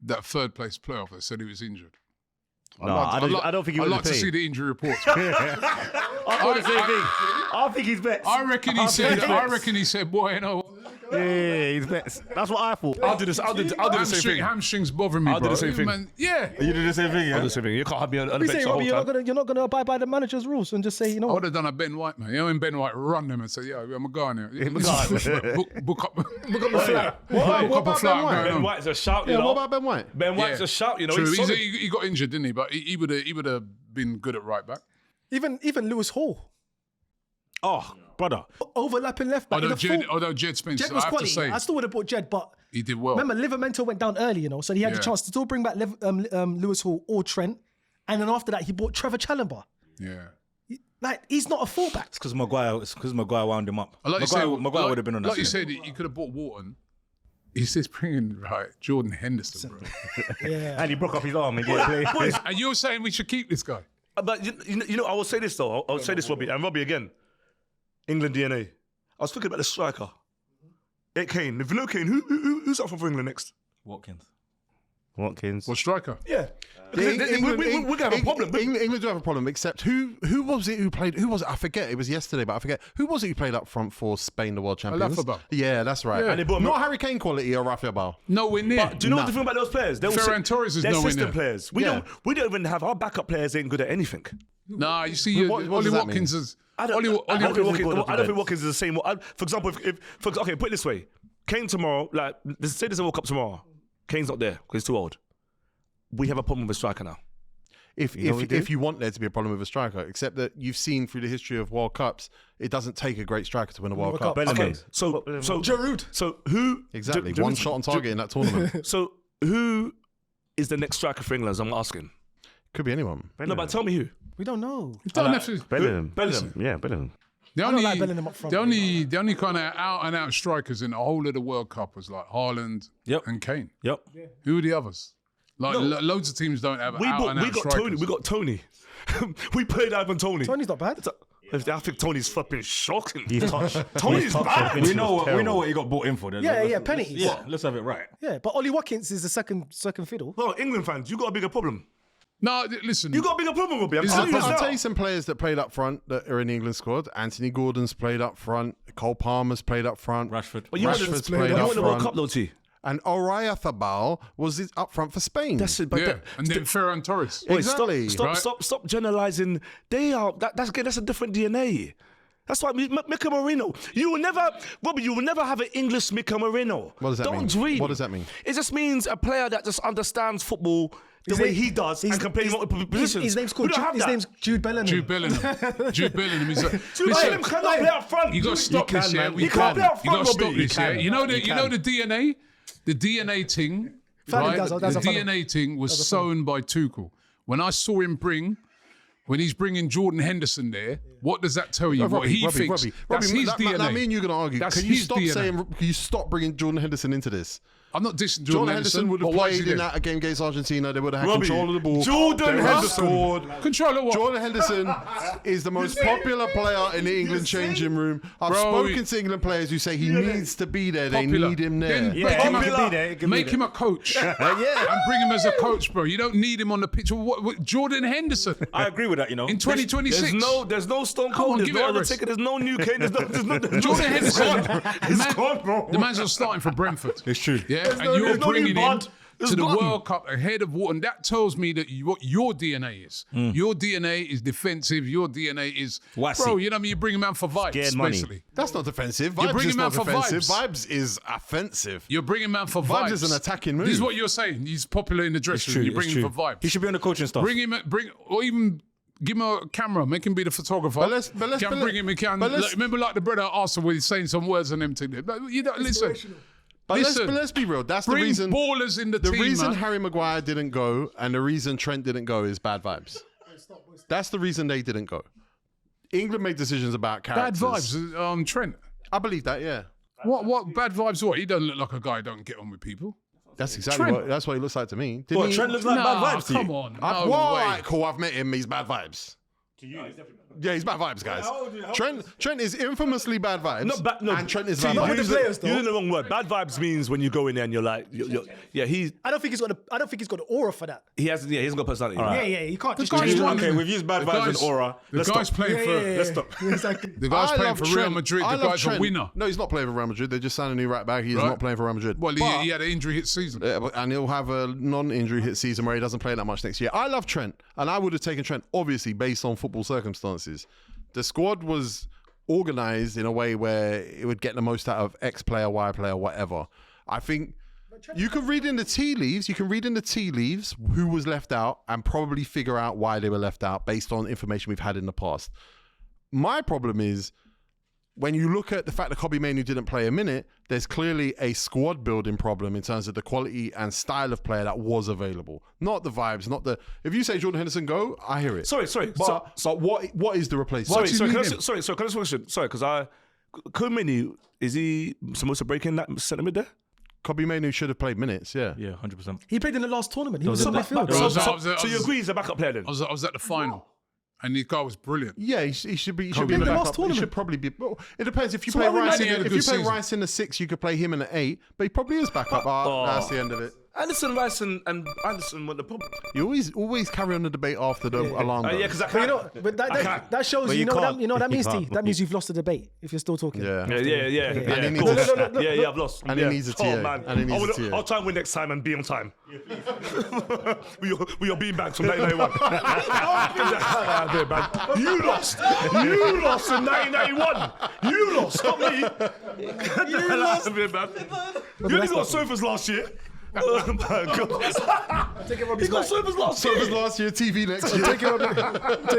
that third place playoff that said he was injured. No, I don't think he I'd would like have to see played. the injury reports. I thought the same thing. I think he's best. I reckon he said, boy, you know, Yeah, he's best. That's what I thought. I'll do this. I'll do the same thing. hamstrings bothering me, I'll do bro. the same thing. Man, yeah. You do the same thing, I'll do the same thing. You can't have me on the You bench say, the whole Robbie, time. you're not gonna abide by the manager's rules and just say, you know I what? would have done a Ben White, man. You know when Ben White run them and say, yeah, I'm a guy now. Book up the flight. What about Ben White? Ben White's a shout, you Yeah, know. what about Ben White? Ben White's a shout, you know. True, He's solid. he got injured, didn't he? But he would have been good at right back. Even Lewis Hall, Oh, brother. overlapping left back. Although Jed Spence, Jed was I have to quality. say, I still would have bought Jed, but he did well. remember, Livermore went down early, you know, so he had the Yeah. chance to still bring back Lewis Hall or Trent, and then after that he bought Trevor Chalobah. Yeah. Like, he's not a fullback. It's because Maguire wound him up. Like you said, Maguire would have been on that. Like you team. said, he could have bought Wharton. He's just bringing Jordan Henderson, bro. Yeah. And he broke up his arm and get played. And you're saying we should keep this guy? But you know, I will say this though. I will say this, Robbie, and Robbie again. England DNA. I was thinking about the striker. Kane. If you know Kane, who's up for England next? Watkins. Watkins. What striker? Yeah. We're We're gonna have a problem. England do have a problem, except who was it who played? Who was it? I forget. It was yesterday, but I forget. Who was it who played up front for Spain, the world champions? Alafaba. Yeah, that's right. Yeah. And they brought him Not up. Harry Kane quality or Rafael Ball. Nowhere near. Do you know what the thing about those players? Ferran Torres is they're nowhere system near. players. We Yeah. don't even have our backup players ain't good at anything. Nah, you see, What Ollie does that Watkins mean? is. I don't think Watkins is the same. For example, okay, put it this way: Kane tomorrow, like say there's a World Cup tomorrow, Kane's not there because he's too old. We have a problem with a striker now. If you want there to be a problem with a striker, except that you've seen through the history of World Cups, it doesn't take a great striker to win a World Cup. Okay, so Giroud. So who Exactly, one shot on target in that tournament. So who is the next striker for England? As I'm asking. Could be anyone. No, but tell me who. We don't know. Don't have to. Bellingham. Bellingham. Yeah, Bellingham. The don't like Bellingham up front. the only kind of out and out strikers in the whole of the World Cup was like Haaland and Kane. Yep. Who are the others? Like loads of teams don't have out and out strikers. We got Tony. We played Ivan Tony. Tony's not bad. I think Tony's fucking shocking. He's touched. Tony's bad. We know what he got bought in for. Yeah, penalties. Yeah, let's have it right. Yeah, but Ollie Watkins is the second fiddle. Well, England fans, you got a bigger problem. No, listen. You got a bigger problem, Robbie. I'm Is telling it- you this I'll now. tell you some players that played up front that are in the England squad. Anthony Gordon's played up front. Cole Palmer's played up front. Rashford. But you won Rashford's the- played you up won the World Cup, front. though, T. And Oriathabal was up front for Spain. That's it. But Yeah, and then Ferran Torres. Wait, Exactly. Stop generalizing. They are that's a different DNA. That's why Mika Marino. You will never have an English Mika Marino. What does that Don't mean? dream. What does that mean? It just means a player that just understands football the way he does and can play multiple positions. His name's We called don't have his that. name's Jude Bellingham. Jude Bellingham is Jude listen, Bellingham cannot play up front. you got to stop You this, can, yeah. man. You can't play up You got to front, stop Robbie. this, yeah. You know the DNA, the DNA thing, right? Dazza, The Dazza, DNA thing was sown by Tuchel. When I saw him when he's bringing Jordan Henderson there, what does that tell you? What he thinks? That's his DNA. That mean you're going to argue. That's Can you his stop DNA. saying? Can you stop bringing Jordan Henderson into this? I'm not dissing Jordan Jordan Henderson would have but why is he played in there? that game against Argentina. They would have had Robbie, control of the ball. Jordan They would have Henderson. scored. Control of what? Jordan Henderson is the most popular player in the England changing room. I've spoken to England players who say he needs to be there. They Popular. need him Then there. make him he a- can be there, he can be Make there. him a coach. And bring him as a coach, bro. You don't need him on the pitch. What Jordan Henderson I agree with that, you know. in 2026. There's no Stone Come on, Cold. There's give no it a Undertaker. rest. There's no new Kane. There's no Jordan Henderson, It's gone, bro. the man's just starting for Brentford. It's true. Yeah, and no- you're there's no bringing new him blood. It's to the gone. World Cup ahead of Wharton. That tells me that what your DNA is. Your DNA is defensive. Your DNA is, Wassy. bro. You know what I mean? You bring him out for vibes, Scared money. basically. That's not defensive. You're Vibes bringing is him not out for defensive. vibes. Vibes is offensive. You're bringing him out for vibes. Vibes is an attacking move. This is what you're saying. He's popular in the dressing room. True, You bring it's him true. for vibes. He should be on the coaching staff. Or even give him a camera, make him be the photographer. But let's- can bring him. He can. but let's- Remember, like the brother at Arsenal, where he's saying some words on them thing. But you don't listen. But Listen, let's be real. That's the Bring reason. ballers in the The team. reason man. Harry Maguire didn't go and the reason Trent didn't go is bad vibes. That's the reason they didn't go. England make decisions about Bad characters. vibes. Trent. I believe that. Yeah, What bad vibes? What? He doesn't look like a guy who don't get on with people. that's exactly Trent. that's what he looks like to me. Didn't What, he? Trent looks like bad vibes to you? Come on. Well, No all way. right, cool. I've met him. He's bad vibes. Yeah, he's bad vibes, guys. Trent is infamously bad vibes. Not bad. No, and Trent is see, bad you're vibes. using- players, though. You're using the wrong word. Bad vibes means when you go in there and you're like, yeah, I don't think he's got the aura for that. he hasn't got personality. Yeah, you can't just guy's change one- one. Okay, we've used bad The vibes guy's- and aura. The guy's playing for. Let's stop. Exactly. The guy's I playing love for Real Trent. Madrid. I The love guy's Trent. a winner. No, he's not playing for Real Madrid. They just signed a new right back. He's Right. not playing for Real Madrid. Well, But- he had an injury hit season. Yeah, and he'll have a non-injury hit season where he doesn't play that much next year. I love Trent, and I would have taken Trent, obviously, based on football circumstances. The squad was organised in a way where it would get the most out of X player, Y player, whatever. I think you can read in the tea leaves. You can read in the tea leaves who was left out and probably figure out why they were left out based on information we've had in the past. My problem is, when you look at the fact that Kobbie Mainoo didn't play a minute, there's clearly a squad building problem in terms of the quality and style of player that was available. Not the vibes, not the... If you say Jordan Henderson go, I hear it. Sorry. But what is the replacement? Sorry, you can I, need him? sorry, can I ask a question? Sorry, because Kobbie, is he supposed to break in that centre mid there? Kobbie Mainoo should have played minutes, yeah. Yeah, 100%. He played in the last tournament. He was was in it midfield. Bro, So you agree he's a backup player then? I was at the final, and the guy was brilliant. Yeah, he should be. He Kobbie should be in the back last up. He tournament. should probably be. Well, it depends. If you So play why would Rice, he in, had a if you good play season? Rice in the 6, you could play him in the 8. But he probably is back up. That's the end of it. Anderson, Rice, and Anderson were the problem. You always carry on the debate after the alarm. Yeah, because I But can't. you know, but that shows But you you know can't. that that You means can't. T. That means you've lost the debate if you're still talking. Yeah. Yeah, And he needs cool. a- Yeah, I've lost. and he needs a TA. Oh, man. And he needs a TA. I'll try and win next time and be on time. with your beanbags from 1991. You lost. You lost in 1991. You lost, not me. You lost. You only got sofas last year. Oh my God. Take it He Robbie's got mic. sofas last So year. it was last year, TV next year. Take it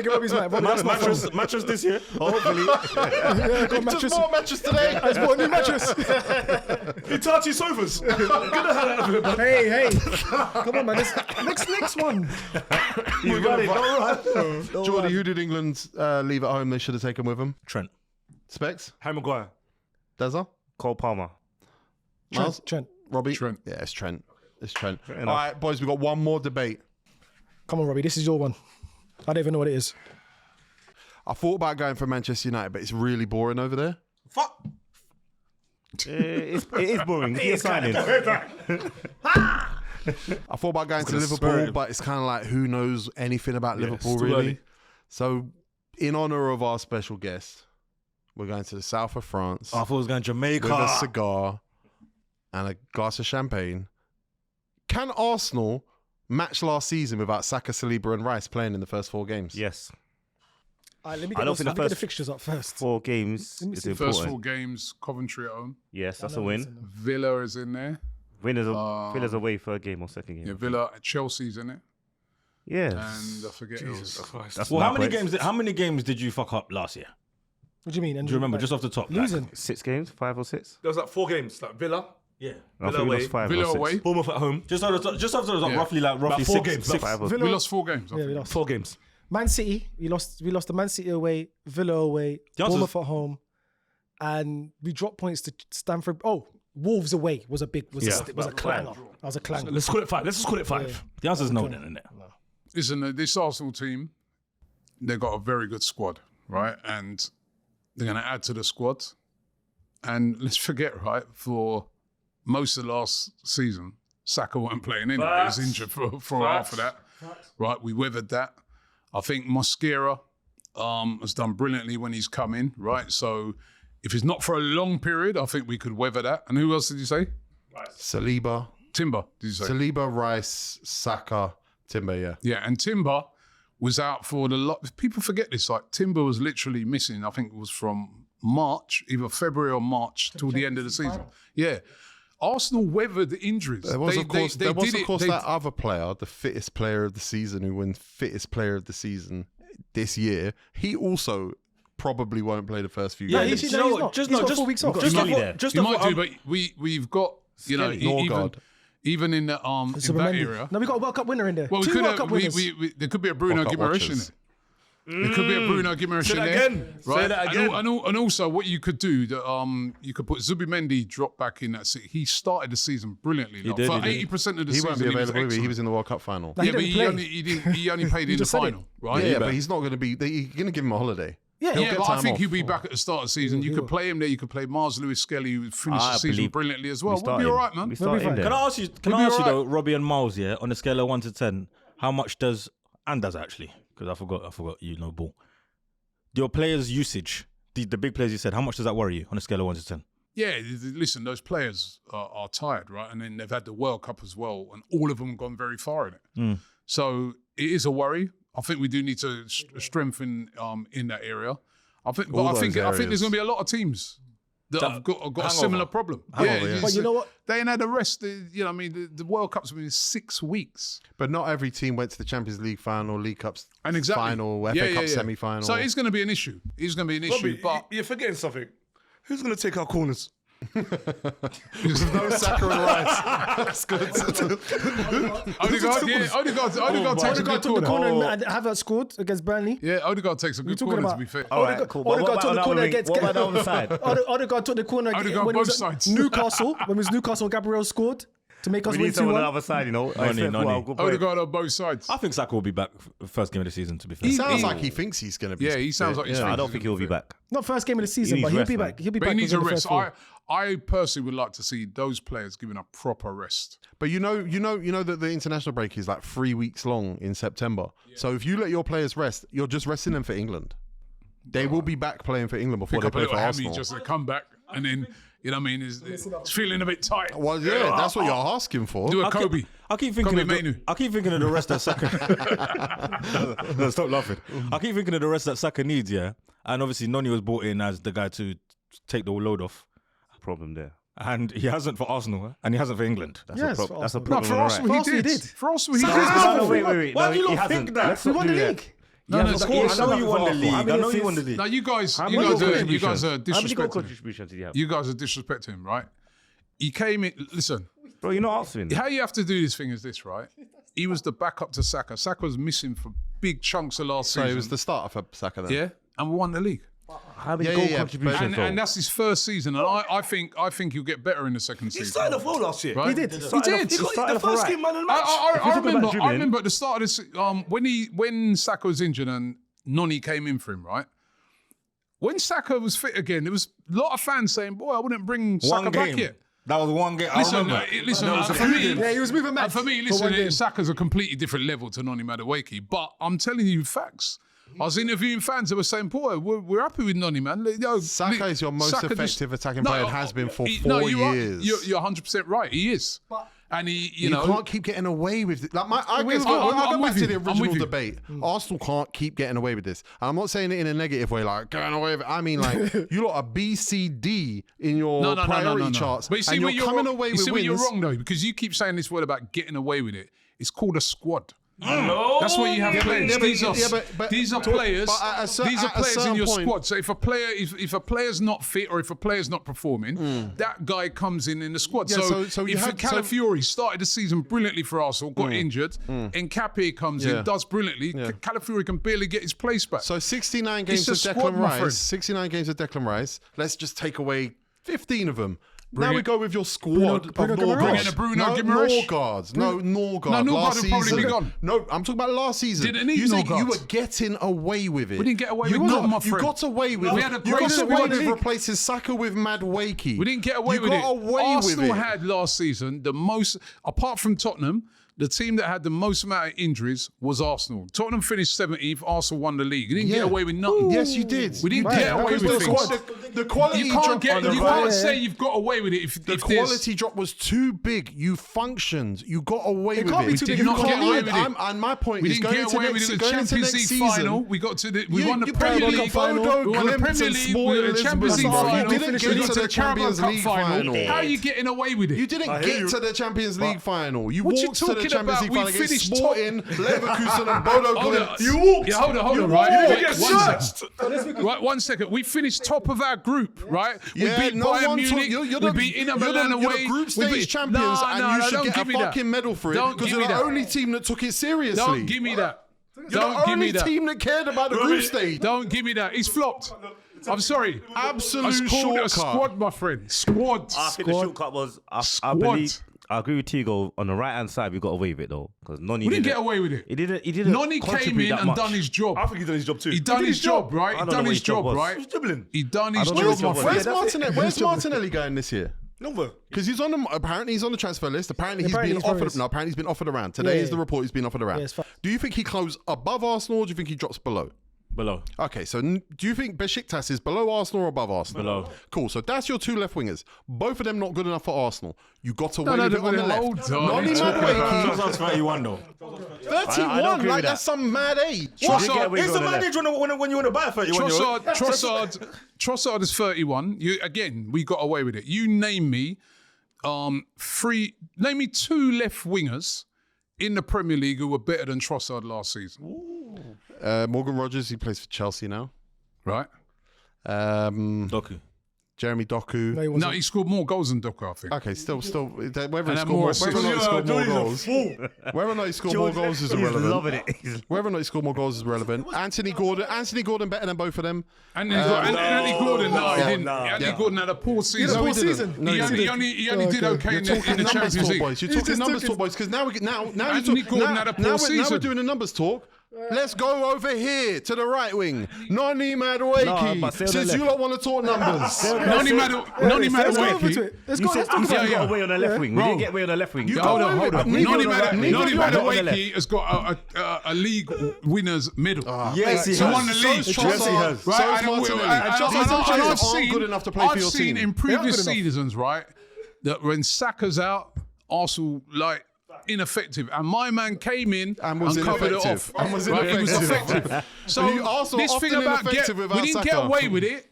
Robbie's mic. Robbie, that's my fault. Mattress this year, hopefully. Yeah, got mattress. Just more matches today. I just bought a new mattress. Hitachi sofas. Get the hell out of here, man. Hey, come on, man. Next one. You got it. All right. Jordy, who did England leave at home? They should have taken with them. Trent. Specs, Harry Maguire. Dazza, Cole Palmer. Miles, Trent. Robbie. Trent. Yeah, it's Trent. It's Trent. All enough. right, boys, we've got one more debate. Come on, Robbie. This is your one. I don't even know what it is. I thought about going for Manchester United, but it's really boring over there. Fuck. It is boring. It's signing. I thought about going to Liverpool, spur him. but it's kind of like, who knows anything about Liverpool, it's too really? early. So, in honor of our special guest, we're going to the south of France I thought it was going to with a Jamaica. cigar and a glass of champagne. Can Arsenal match last season without Saka, Saliba and Rice playing in the first 4 games? Yes. All right, let me I get, don't think let the me get the first- fixtures up first. 4 games Let me is see. First important. 4 games, Coventry at home. Yes, that's a win. Villa is in there. Villa's away for a game or second game. Yeah, Villa at Chelsea's in it. Yes. And I forget who else. That's Well, my how many points. games did you fuck up last year? What do you mean? Do you remember just off the top? like- losing? 6 games, 5 or 6. There was like 4 games, like Villa, yeah. I think we away. lost 5 Villa or 6. away. Bournemouth at home. Just after the top, Yeah. roughly 4 six games, six- 5 or Villa- We lost 4 games. I Yeah, we think. lost. 4 games. Man City. We lost to Man City away, Villa away, The answer's- Bournemouth at home, and we dropped points to Stamford. Oh, Wolves away was a clanger. That was a clanger. Let's call it 5. Let's just call it 5. The answer's no then, isn't it? Listen, this Arsenal team, they've got a very good squad, right? And they're going to add to the squad. And let's forget, right, for most of last season, Saka wasn't playing anyway. He was injured for half of that. Right, we weathered that. I think Mosquera has done brilliantly when he's come in, right? So if it's not for a long period, I think we could weather that. And who else did you say? Saliba, Timber, did you say? Saliba, Rice, Saka, Timber, yeah. Yeah, and Timber was out for the lot. People forget this. Like Timber was literally missing. I think it was from March, either February or March, till the end of the season. Yeah, Arsenal weathered the injuries. There was, of course, they did it. They- that other player, the fittest player of the season, who wins fittest player of the season this year. He also probably won't play the first few Yeah, games. he's you know not. what? He's got 4 weeks off. Just Skelly off there. what- just He off might what- do, but we've got Norgard. even in the in that area. No, we got a World Cup winner in there. Well, we 2 could World have. Cup winners. There could be a Bruno World Cup Guimaraes in watchers. it. It could be a Bruno Guimaraes Say in that there. again. Right? Say that again. And also, what you could do, you could put Zubimendi drop back in that seat. He started the season brilliantly. Like, did, for he did. 80% of the He season, won't be he was available. He excellent. was in the World Cup final. he Yeah, but didn't play. he only played in the just said it. final, right? Yeah, but he's not going to be. You're going to give him a holiday. Yeah, He'll Yeah, get but I time think off. he'll be back at the start of the season. You could play him there. You could play Mars Lewis Skelly, who finished I the season believe brilliantly as well. we We'll be start all him. right, man. We start him fine. there. Can I ask you? Can We'll I be ask you alright. though, Robbie and Miles? Yeah, on a scale of 1 to 10, how much does and does actually? Because I forgot. You know, ball. Your players' usage, the big players you said, how much does that worry you on a scale of 1 to 10? Yeah, listen, those players are tired, right? And then they've had the World Cup as well, and all of them have gone very far in it. So it is a worry. I think we do need to strengthen in that area. I think those there's areas. going to be a lot of teams that have got a hangover. similar problem. Hangover, yeah. it's- But you know what? They ain't had a rest. The World Cup's been 6 weeks. But not every team went to the Champions League final, League Cups And exactly. final, FA Cup semi-final. So it's going to be an issue. It's going to be an issue. Robbie, But you're forgetting something. Who's going to take our corners? no Saka and Rice. That's good. Odegaard takes a Odegaard good took the corner. corner and Havertz scored against Burnley. Yeah, What Odegaard takes a good are you talking corner, to about? be fair. All right, cool. But Odegaard what took the about corner the other against. wing? What about the other side? Odegaard took the corner Odegaard when it both was sides. Newcastle. When it was Newcastle, Gabriel scored to make us We win need someone on the 2-1. other side, you know. Noni. Good point. Odegaard on both sides. I think Saka will be back first game of the season. To be fair, Sounds like he thinks he's going to be. Yeah, he sounds like he's I fit. don't think he'll be back. Not first game of the season, needs but he'll rest, be man. back. He'll be But back he needs a within the rest. first four. I personally would like to see those players given a proper rest. But you know that the international break is like 3 weeks long in September. So if you let your players rest, you're just resting them for England. They will be back playing for England before Pick they up a play little for hammy Arsenal. just to come back, and then you know what I mean. It's feeling a bit tight. Well, yeah, that's what you're asking for. Do a Kobe. I keep thinking Kobe of the, Mainu. I keep thinking of the rest that Saka. No, stop laughing. I keep thinking of the rest that Saka needs. Yeah, and obviously Noni was brought in as the guy to take the load off, Problem there. and he hasn't for Arsenal, and he hasn't for England. Yes, That's for a Arsenal. No, problem. for all Arsenal right. he Arsenal he did. did. For Arsenal he Saka's did. got- No, wait. Why No, do you he not hasn't. think that? Let's We not won do the that. league. No, He no, hasn't of got- he course. hasn't I know got you for won the Arsenal. league. How I many know you assists? won the league. Now you guys How many are contributions did he have? you guys are disrespecting him, right? He came in. Listen, Bro, you're not answering. how you have to do this thing is this, right? He was the backup to Saka. Saka was missing for big chunks of last So season. he was the starter for Saka then. yeah, and we won the league. How many Yeah, goal yeah, yeah, contributions? And that's his first season, and I think he'll get better in the second He season. started off well last year. Right? He did. He did. He got started the off first alright. game man of the match. I talking about remember. I dribbling- remember at the start of this when Saka was injured and Noni came in for him. Right when Saka was fit again, there was a lot of fans saying, "Boy, I wouldn't bring Saka One back game. yet." That was one game. Listen, I remember. for me, Yeah, he was moving mad. for me, for one game. listen, Saka's a completely different level to Noni Madueke. But I'm telling you facts. I was interviewing fans that were saying, "Boy, we're happy with Noni, man." Yo, Saka is your most Saka effective attacking player and has been for no, 4 you're right. years. You're 100% right. He is, and You can't keep getting away with it. Like I go I'm back with to the you. I'm original with you. debate. Arsenal can't keep getting away with this. And I'm not saying it in a negative way, like going away with it. I mean, like you lot are B, C, D in your priority charts, But you see and where you're you're coming wrong. away You with see where you're wins. wrong though, because you keep saying this word about getting away with it. It's called a squad. No. That's what you have players. yeah, but- These are yeah, but- these are players. but at a cer- These are at a players in certain your point- squad. So if a player's not fit or if a player's not performing, that guy comes in the squad. Yeah, so you if have- Calafiori started the season brilliantly for Arsenal, got injured, and Nkapie comes Yeah. in, does brilliantly. Yeah. Calafiori can barely get his place back. So 69 games It's of a squad, Declan my friend. Rice. 69 games of Declan Rice. Let's just take away 15 of them. Bring now we it- go with your squad Bruno of Guimaraes. Norgards. Bring in a Bruno no, Guimaraes. Norgards. No, Norgard. No, Norgard last would probably season. be gone. No, I'm talking about last season. Didn't need you said you Norgard. were getting away with it. We didn't get away you with were- nothing, my You friend. got away with We it. had a You great got squad. away with replacing Saka with Madueke. We didn't get away you with got it. away Arsenal with it. had last season the most, apart from Tottenham, the team that had the most amount of injuries was Arsenal. Tottenham finished 17th, Arsenal won the league. You didn't get away with nothing. Yes, you did. We didn't Right, get away because with the things. squad- The quality You can't, drop. you can't say you've got away with it if The if quality drop was too big. You functioned. You got away with can't it. be too We big. did You not can't get away lead. with it. And my point We is didn't going get into away with next, it. The going into Champions next League season. final. We got to the. We won the you Premier played League Bodo final. We won the Glimt Premier and League. We Sporting won the Champions League Lisbon. final. You didn't We get got to to the the Carabao Champions Cup League final. final. How are you getting away with it? You didn't get to the Champions League final. You What you walked to the talking Champions about? League We final against finished top. Sporting, Leverkusen and Bodo Hold Glimt. on. You walked. Yeah, hold on, You right? walked. Wait, get one searched. Right, 1 second. We finished top of our group, right? Yeah, we beat no Bayern one took- Munich. you're we the- beat Inter you're Milan the away. group We stage beat- champions, and you should don't get a give me that. fucking medal for it Don't because give you're me the that. only team that took it seriously. Don't give me that. Don't give me Only that. team that cared about the group stage. Don't give me that. He's flopped. I'm sorry. Absolute It's called a shortcut. squad, my friend. Squad. I think the shortcut was. I Squad. believe. I agree with Tego on the right hand side. We got away with it though, because Noni We didn't get away with it. He didn't. Noni came contribute in that and much. done his job. I think he done his job too. He done his job, right? I He don't know done what his his job job, was. right? Who's dribbling? He done his don't know job, his my job was. friend. Where's Martinelli going this year? Nova. Because he's on the apparently he's on the transfer list. Apparently Apparently he's he's been offered. very- No, apparently he's been offered around. Today Yeah, is the yeah. report he's been offered around. Yeah, it's fine. Do you think he closes above Arsenal, or do you think he drops below? Below. Okay, so do you think Besiktas is below Arsenal or above Arsenal? Below. Cool. So that's your two left wingers. Both of them not good enough for Arsenal. You got away No, with it on the hold left. on. Noni He's talking Madueke, Trossard's 31 though. 31. I don't agree Like with that's that. some mad age. Trossard, It's It's the man age when you want to buy 31 year old. Trossard is 31. We got away with it. You name me name me two left wingers in the Premier League who were better than Trossard last season. Morgan Rogers, he plays for Chelsea now. Right? Doku. Jeremy Doku. No, he No, wasn't. he scored more goals than Doku, I think. Okay, still, whether he And scored more more, assists. whether or not he scored more Jordy's a goals, whether or not he scored more goals is He's irrelevant. loving it. Whether or not he scored more goals is irrelevant. Anthony Gordon better than both of them. And Anthony Gordon, no, he didn't. no. Anthony Gordon had a poor season. poor he didn't. season. No, He he only, didn't. he only did okay in the Numbers Champions talk, League. boys. You're He's talking just numbers talking- talk, boys. Because now Anthony Gordon had a poor now we're season. doing the numbers talk. Let's go over here to the right wing. Noni Madueke. No, but stay on the Since you left. lot want to talk numbers. Noni Let's go over Madueke. to it. Let's You go. said Let's talk you about said it. we got away on the left wing. We Bro. didn't get away on the left wing. Hold on. Neither Noni on the left. Noni Neither on the left. Madueke has got a league winners medal. Yes, he So has. won the league. So is Trossard. Right, So is and Martinelli. and And Trossard's I've players aren't seen- good enough to play for your I've seen team. in previous good enough. seasons, right, that when Saka's out, Arsenal ineffective, and my man came in And was covered it ineffective. off. And was Right, he was ineffective. effective. So Arsenal this thing often about ineffective we without didn't get Saka. away with it.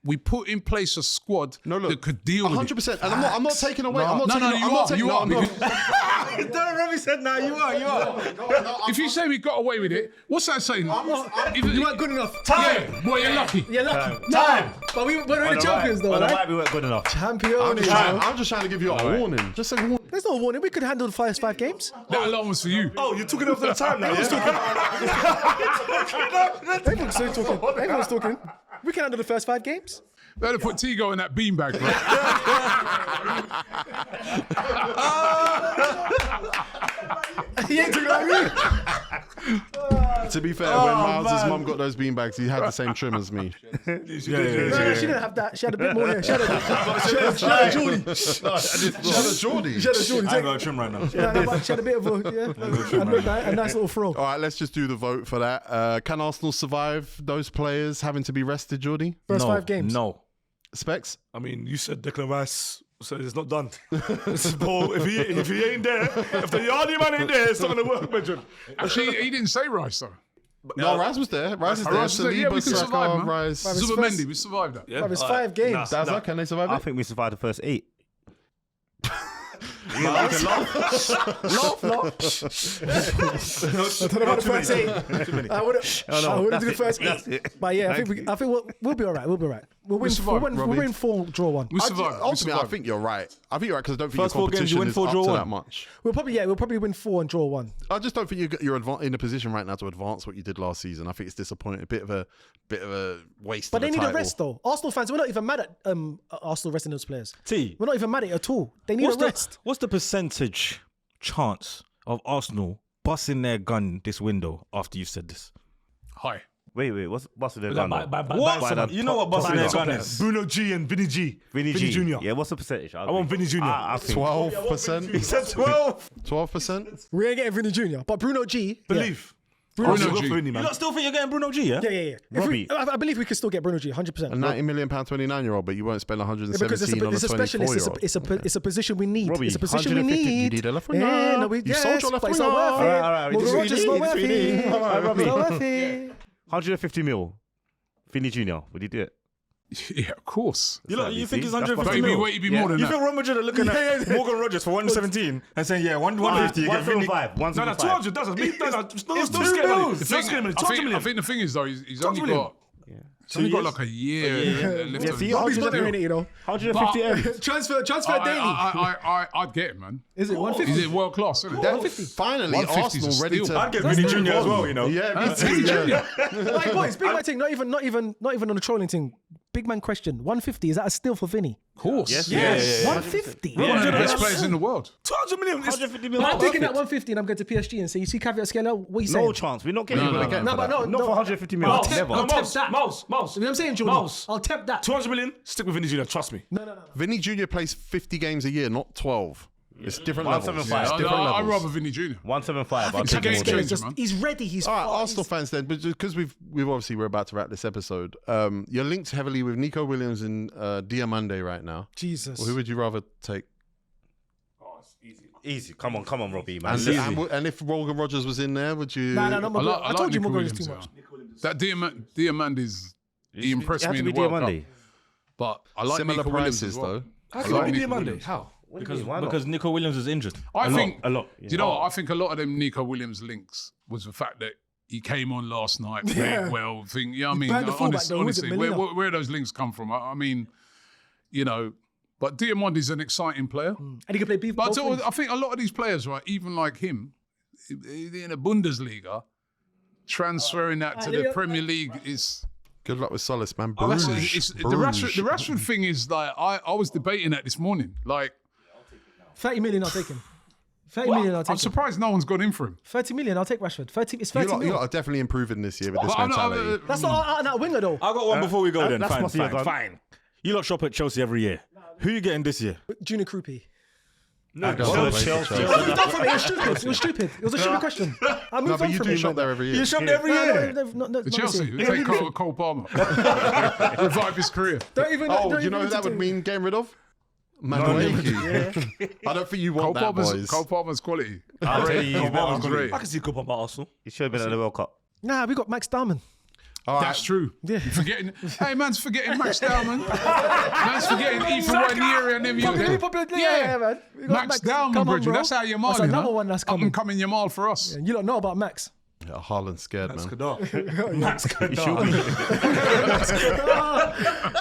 We put in place a squad that could deal with it. 100%. And I'm not taking away. I'm not No, taking no, I'm you not are. taking- You no, are. I'm not. because- Don Robbie said, "Nah, you are." If you say we got away with it, what's that saying? You weren't good enough. Yeah, boy, you're lucky. You're lucky. No, but we're the champions though, On the right? right, we weren't good enough. Champions. I'm just trying to give you a warning. Just a warning. There's no warning. We could handle the first 5 games. That alarm was for you. Oh, you're talking after the time now. Everyone's still talking. Everyone's talking. We can handle the first 5 games. Better put Tego in that beanbag, bro. He ain't talking like me. To be fair, when Miles' mum got those beanbags, he had the same trim as me. No, she didn't have that. She had a bit more hair. She had a Jordy. She had a Jordy. She had a Jordy. I ain't got a trim right now. She had a bit of a nice little throw. All right, let's just do the vote for that. Can Arsenal survive those players having to be rested, Jordy? First 5 games. No. Specs? I mean, you said Declan Rice, so it's not done. Paul, if he ain't there, if the Yardy man ain't there, it's not gonna work, Benjamin. Actually, he didn't say Rice, though. No, Rice was there. Rice is there. Rice was there. Yeah, we Saliba, can survive, Saka, man. Rice. Zubimendi, we survived that. Bruv, it's 5 games. Dazza, can they survive I it? think we survived the first 8. Laugh. I don't know about the first 8. I wouldn't do the first 8. But yeah, I think we'll be all right. We'll be all right. We'll win. survive, We'll Robbie. win 4, draw 1. We survived. We Ultimately, I survived. think you're right. I think you're right because I don't think First your 4 games, you competition win is 4, up draw to 1. that much. We'll probably win 4 and draw 1. I just don't think you're in a position right now to advance what you did last season. I think it's disappointing. A bit of a waste. But of they a need a title. rest though. Arsenal fans, we're not even mad at Arsenal resting those players. T. We're not even mad at it at all. They need a rest. What's the percentage chance of Arsenal busting their gun this window after you said this? Hi. Wait, what's busting their gun? What? By the You know what top busting their top gun players. is? Bruno G and Vinny G. Vinny G. Jr. Yeah, what's the percentage? I want Vinny Jr. I think 12%. He said 12. 12%. We ain't getting Vinny Jr. But Bruno G. Believe. Bruno Go G. for Vinny, You man. lot still think you're getting Bruno G, yeah? Yeah. Robbie. I believe we can still get Bruno G. 100%. A £90 million 29-year-old, but you won't spend 117 Because on a it's a specialist. 24-year-old. It's a position we need. Robbie, It's a position we 150 need. You need a left winger. Yeah, no, You sold your left but it's winger. not worth it. All right, Morgan Rogers is not worth it. All right, Robbie. It's not worth it. 150 mil. Vinny Jr. Would you do it? Yeah, of course. You think see? it's That's 150 But mil? it'd be more than You that. think Real Madrid are looking at Morgan Rogers for 117 and saying, yeah, 150, you get Vinny. 175. No, 200. That's a big. That's It's 2 mils. The first game, I 200 think million. the thing is though, he's 200 only million. got It's only got like a year left. Yeah, see, Robbie's not doing it, you know. 150 M's. Transfer daily. I'd get it, man. Is it 150? Is it world class? Isn't it? 150. Finally, 150 is Arsenal a ready steal. to. I'd get Vinny Jr. as well, you know. Yeah, Vinny Jr. Like, boys, big man thing. Not even on the trolling thing. Big man question. 150. Is that a steal for Vinny? Of course. Yes. 150. We're one of the best players in the world. 200 million. 150 I'm million. taking that 150 and I'm going to PSG and say, you see caveat Scaler? What are you saying? No chance. We're not getting No, it. no, No, but no, Not for 150 million. I'll Never. I'll Mouse, tap that. Mouse. You know what I'm saying, Jordy? Mouse. I'll tap that. 200 million. Stick with Vinny Jr. Trust me. No. Vinny Jr. plays 50 games a year, not 12. It's different levels. 175. It's different I'd levels. rather Vinny Jr. 175. I'll It's a take game more. changer, Just, man. he's ready. He's All right, fast. Arsenal fans then, but because we're about to wrap this episode, you're linked heavily with Nico Williams and Diamande right now. Jesus. Well, who would you rather take? Easy. Come on, Robbie, man. And if Morgan Rogers was in there, would you? Nah, not my I told you Nico Morgan is Williams, too much. That Diamandi's, he impressed me in the It had to be World Cup. Diamande. But I like Similar Nico Williams prices as well. though. How I can like it be Nico Monday? Williams. How? Because Nico Williams is injured. I think A lot. Do you know what? I think a lot of them Nico Williams links was the fact that he came on last night, played well. Think, yeah, I mean, banned the fullback though, was it honestly, Melina? where those links come from? I mean, you know, but Diamandi's an exciting player. And he can play beef. But I think a lot of these players, right, even like him, in the Bundesliga, transferring that to the Premier League is. Good luck with Solace, man. The Bruges. Rashford thing is like I was debating that this morning. Like 30 million, I'll take him. 30 million, I'll take I'm him. surprised no one's gone in for him. 30 million, I'll take Rashford. 30, it's You 30 lot million. are definitely improving this year with this But mentality. That's not out and out winger though. I got one before we go then. that's Fine, must be a fine, gun. fine. You lot shop at Chelsea every year. Who you getting this year? Junior Krupi. I don't know, Chelsea. It was stupid. It was a stupid question. I moved No, but on you from do it. shop there every year. You shop every year. The Chelsea, we take Cole Palmer, revive his career. Don't even. Oh, don't you know who even that would do- mean getting rid of? Manuel. I don't think you want that, boys. Cole Palmer's quality. I'll tell you, Cole Palmer's he's great. I can see Copa about Arsenal. He should have been at the World Cup. Nah, we got Max Darman. All right. That's true. Yeah. You're forgetting. Hey, man's forgetting Max Dowman. Man's forgetting Ethan Ranieri and them. Yeah, man. We got Max Dowman, Come on, Bridget. bro. That's how Yamal. That's another one that's Up and coming. coming Yamal for us. You don't know about Max. Yeah, Haaland's scared, man.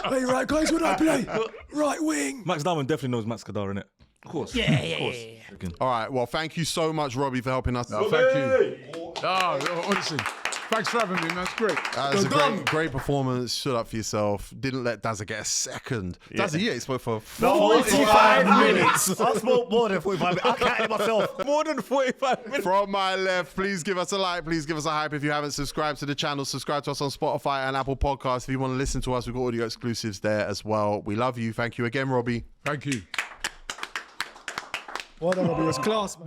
Hey, right, guys, what I play? Right wing. Max Darman definitely knows Max Kadar, innit? Of course. All right. Well, thank you so much, Robbie, for helping us. Thank you. Honestly, thanks for having me, man. It's great. It's a great performance. Stood up for yourself. Didn't let Dazza get a second. Dazza, he spoke for 45 minutes. I spoke more than 45 minutes. I counted myself. More than 45 minutes. From my left, please give us a like. Please give us a hype. If you haven't subscribed to the channel, subscribe to us on Spotify and Apple Podcasts. If you want to listen to us, we've got audio exclusives there as well. We love you. Thank you again, Robbie. Thank you. Well done, Robbie. It was class, man.